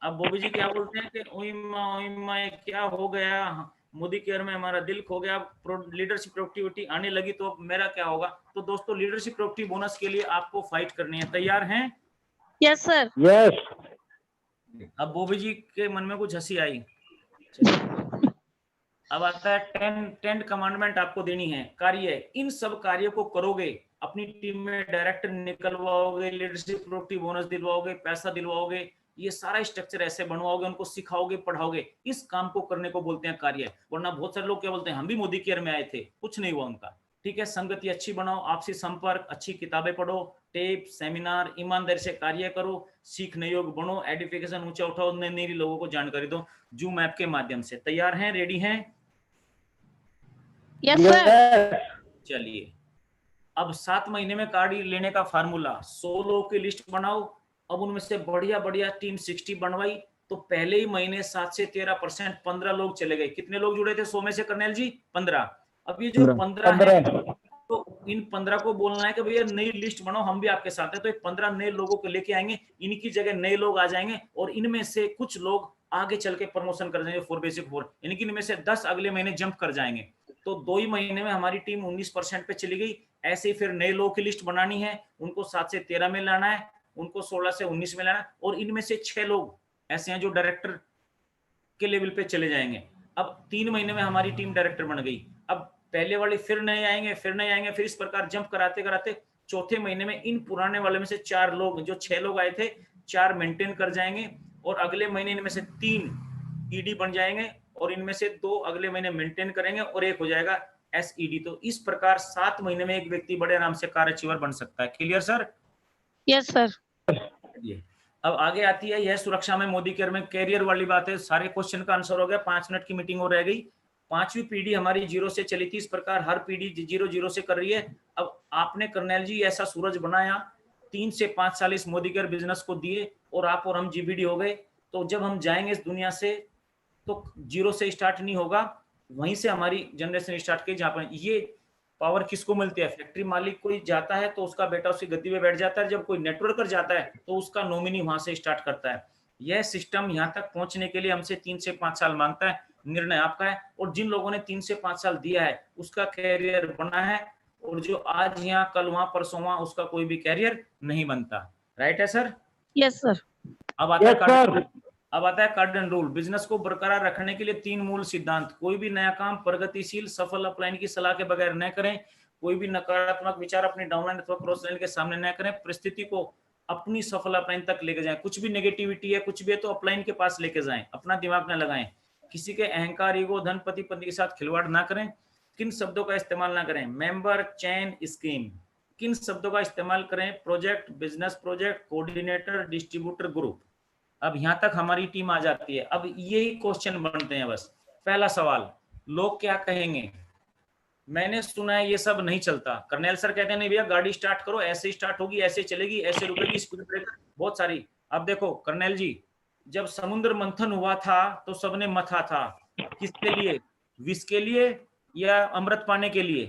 अब बॉबी जी क्या बोलते हैं कि उई माँ ये क्या हो गया, मोदी केयर में हमारा दिल खो गया, लीडरशिप प्रोडक्टिविटी आने लगी तो मेरा क्या होगा? तो दोस्तों, लीडरशिप प्रोडक्टिव बोनस के लिए आपको फाइट करनी है। तैयार हैं? Yes sir. यस। अब बॉबी जी के मन में कुछ हंसी आई। अब आता है 10 कमांडमेंट आपको देनी है। कार्य, इन सब कार्यों को करोगे, अपनी टीम में डायरेक्टर निकलवाओगे, लीडरशिप प्रोडक्टिव बोनस दिलवाओगे, पैसा दिलवाओगे, ये सारा स्ट्रक्चर ऐसे बनवाओगे, उनको सिखाओगे, पढ़ाओगे, इस काम को करने को बोलते हैं कार्य। वरना बहुत सारे लोग क्या बोलते हैं, हम भी मोदी केयर में आए थे, कुछ नहीं हुआ उनका। ठीक है, संगति अच्छी बनाओ, आपसी संपर्क, अच्छी किताबें पढ़ो, टेप, सेमिनार, ईमानदारी से कार्य करो, सीखने योग्य बनो, एडिफिकेशन ऊंचा उठाओ, नए लोगों को जानकारी दो जूम ऐप के माध्यम से। तैयार हैं? रेडी हैं? Yes sir. चलिए, अब 7 महीने में कार्ड लेने का फार्मूला, 100 लोगों की लिस्ट बनाओ। अब उनमें से बढ़िया बढ़िया टीम 60 बनवाई, तो पहले ही महीने 7 से 13% 15 लोग चले गए। कितने लोग जुड़े थे 100 में से कर्नल जी? 15। अब ये जो 15 है, 15 तो इन 15 को बोलना है कि भैया नई लिस्ट बनाओ, हम भी आपके साथ हैं। तो 15 नए लोगों को लेके आएंगे, इनकी जगह नए लोग आ जाएंगे और इनमें से कुछ लोग आगे चल के प्रमोशन कर जाएंगे 4 बेसिक 4, यानी कि इनमें से 10 अगले महीने जंप कर जाएंगे। तो 2 ही महीने में हमारी टीम 19% पे चली गई। ऐसे ही फिर नए लोगों की लिस्ट बनानी है, उनको 7 से 13 में लाना है, उनको 16 से 19 में लाना है, और इनमें से 6 लोग ऐसे हैं जो डायरेक्टर के लेवल पे चले जाएंगे। अब 3 महीने में हमारी टीम डायरेक्टर बन गई। अब पहले वाले फिर नए आएंगे, फिर नए आएंगे, फिर इस प्रकार जंप कराते कराते चौथे महीने में इन पुराने वाले में से 4 लोग, जो 6 लोग आए थे, 4 मेंटेन कर जाएंगे, और अगले महीने इनमें से 3 ईडी बन जाएंगे, और इनमें से 2 अगले महीने मेंटेन करेंगे, और एक हो जाएगा एसईडी। तो इस प्रकार 7 महीने में एक व्यक्ति बड़े आराम से कार अचीवर बन सकता है। Clear sir? Yes sir. ये अब आगे आती है यह सुरक्षा में मोदी केयर में कैरियर वाली बात है। सारे क्वेश्चन का आंसर हो गया, 5 मिनट की मीटिंग हो रह गई। 5वीं पीढ़ी हमारी 0 से चली थी, इस प्रकार हर पीढ़ी 0 से कर रही है। अब आपने कर्नल जी ऐसा सूरज बनाया, 3 से 5 साल इस मोदी केयर बिजनेस को दिए, और आप और हम जीबीडी हो गए। तो जब हम जाएंगे इस दुनिया से, तो 0 से स्टार्ट नहीं होगा, वहीं से हमारी जनरेशन स्टार्ट की, जहां पर ये पावर किसको मिलती है? फैक्ट्री मालिक कोई जाता है तो उसका बेटा उसकी गद्दी पे बैठ जाता है, जब कोई नेटवर्कर जाता है तो उसका नॉमिनी वहां से स्टार्ट करता है। यह सिस्टम यहाँ तक पहुंचने के लिए हमसे 3 से 5 साल मांगता है। निर्णय आपका है, और जिन लोगों ने 3 से 5 साल दिया है उसका कैरियर बना है, और जो आज यहाँ कल वहां परसों वहां, उसका कोई भी कैरियर नहीं बनता। राइट है सर? Yes sir. अब आता है यस सर। अब आता है कार्डन रूल। बिजनेस को बरकरार रखने के लिए 3 मूल सिद्धांत। कोई भी नया काम प्रगतिशील सफल अपलाइन की सलाह के बगैर न करें। कोई भी नकारात्मक विचार अपनी डाउनलाइन अथवा क्रॉस लाइन के सामने न करें। परिस्थिति को अपनी सफल अपलाइन तक लेके जाएं। कुछ भी नेगेटिविटी है, कुछ भी है, तो अपलाइन के पास लेके जाएं, अपना दिमाग न लगाएं। किसी के अहंकार, ईगो, धन, पति पत्नी के साथ खिलवाड़ ना करें। किन शब्दों का इस्तेमाल ना करें? मेंबर, चैन, स्कीम। किन शब्दों का इस्तेमाल करें? Project, business project, coordinator, distributor, group. अब यहां तक हमारी टीम आ जाती है। अब यही क्वेश्चन बनते हैं बस। पहला सवाल, लोग क्या कहेंगे? मैंने सुना है ये सब नहीं चलता। कर्नल सर कहते हैं नहीं भैया, गाड़ी स्टार्ट करो, ऐसे स्टार्ट होगी, ऐसे चलेगी, ऐसे रुकेगी, स्पीड ब्रेकर बहुत सारी। अब देखो कर्नल जी, जब समुद्र मंथन हुआ था तो सबने मथा था, किसके लिए? विष के लिए या अमृत पाने के लिए?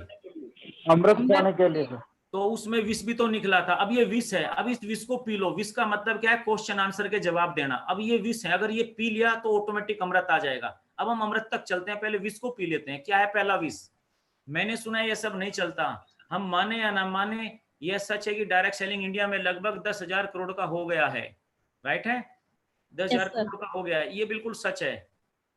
अमृत पाने के लिए सर। तो उसमें विष भी तो निकला था। अब ये विष है, अब इस विष को पी लो। विष का मतलब क्या है? क्वेश्चन आंसर के जवाब देना। अब ये विष है, अगर ये पी लिया तो ऑटोमेटिक अमृत आ जाएगा। अब हम अमृत तक चलते हैं, पहले विष को पी लेते हैं। क्या है पहला विष? मैंने सुना है ये सब नहीं चलता। हम माने या ना माने, यह सच है कि डायरेक्ट सेलिंग इंडिया में लगभग 10,000 करोड़ का हो गया है। राइट है? 10,000 Yes, sir. करोड़ का हो गया है, ये बिल्कुल सच है।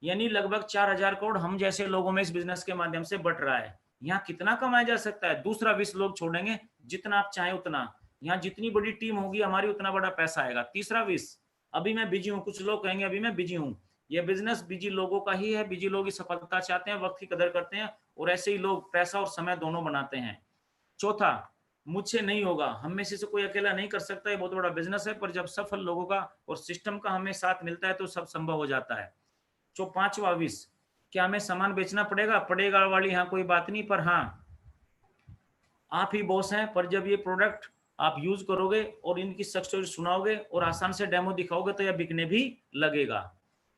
यानी लगभग 4,000 करोड़ हम जैसे लोगों में इस बिजनेस के माध्यम से बट रहा है। यहाँ कितना कमाया जा सकता है? दूसरा 20 लोग छोड़ेंगे, जितना आप चाहें उतना। यहाँ जितनी बड़ी टीम होगी हमारी, उतना बड़ा पैसा आएगा। तीसरा 20, अभी मैं बिजी हूँ। कुछ लोग कहेंगे अभी मैं बिजी हूँ। ये बिजनेस बिजी लोगों का ही है। बिजी लोग ही सफलता चाहते हैं, वक्त की कदर करते हैं, और ऐसे ही लोग पैसा और समय दोनों बनाते हैं। चौथा, मुझसे नहीं होगा। हम में से कोई अकेला नहीं कर सकता, ये बहुत बड़ा बिजनेस है, पर जब सफल लोगों का और सिस्टम का हमें साथ मिलता है तो सब संभव हो जाता है। जो 5वां 20, क्या हमें सामान बेचना पड़ेगा? पड़ेगा वाली यहाँ कोई बात नहीं, पर हाँ आप ही बॉस हैं। पर जब ये प्रोडक्ट आप यूज करोगे और इनकी सक्सेस स्टोरी सुनाओगे और आसान से डेमो दिखाओगे तो यह बिकने भी लगेगा।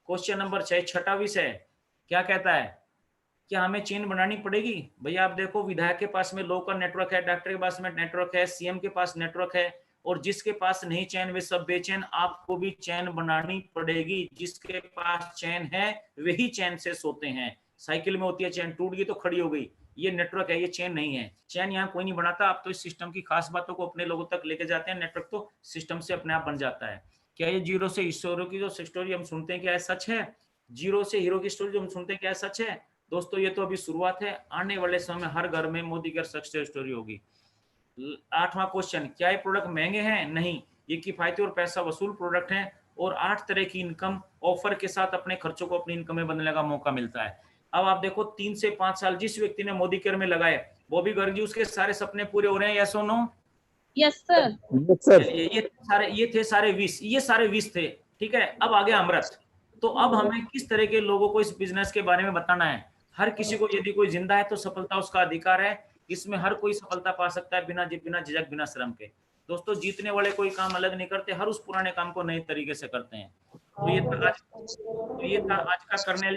क्वेश्चन नंबर 6, छठा विषय क्या कहता है? क्या हमें चेन बनानी पड़ेगी? भैया आप देखो, विधायक के पास में लोकल नेटवर्क है, डॉक्टर के पास में नेटवर्क है, सीएम के पास नेटवर्क है, और जिसके पास नहीं चैन वे सब बेचैन। आपको भी चैन बनानी पड़ेगी। जिसके पास चैन है वही चैन से सोते हैं। साइकिल में होती है चैन, टूट गई तो खड़ी हो गई। ये नेटवर्क है, ये चैन नहीं है। चैन यहाँ कोई नहीं बनाता। आप तो इस सिस्टम की खास बातों को अपने लोगों तक लेके जाते हैं, नेटवर्क तो सिस्टम से अपने आप बन जाता है। क्या ये 0 से हीरो की जो स्टोरी हम सुनते हैं, क्या सच है? 0 से हीरो की स्टोरी जो हम सुनते हैं, क्या सच है? दोस्तों ये तो अभी शुरुआत है। आने वाले समय में हर घर में मोदी की सक्सेस स्टोरी होगी। 8वां क्वेश्चन, क्या ये प्रोडक्ट महंगे हैं? नहीं, ये किफायती और पैसा वसूल प्रोडक्ट हैं, और 8 तरह की इनकम ऑफर के साथ अपने खर्चों को अपनी इनकम में बदलने का मौका मिलता है। अब आप देखो, 3 से 5 साल जिस व्यक्ति ने मोदी केयर में लगाए, बॉबी गर्ग जी, उसके सारे सपने पूरे हो रहे हैं, यस और no? Yes sir. Yes sir. ये थे सारे 20, ये सारे 20 थे। ठीक है, अब आगे अमृत। तो अब हमें किस तरह के लोगों को इस बिजनेस के बारे में बताना है? हर किसी को, यदि कोई जिंदा है तो सफलता उसका अधिकार है। इसमें हर कोई सफलता पा सकता है, बिना झिझक, बिना श्रम के। दोस्तों जीतने वाले कोई काम अलग नहीं करते, हर उस पुराने काम को नए तरीके से करते हैं। तो ये था आज का कर्नेल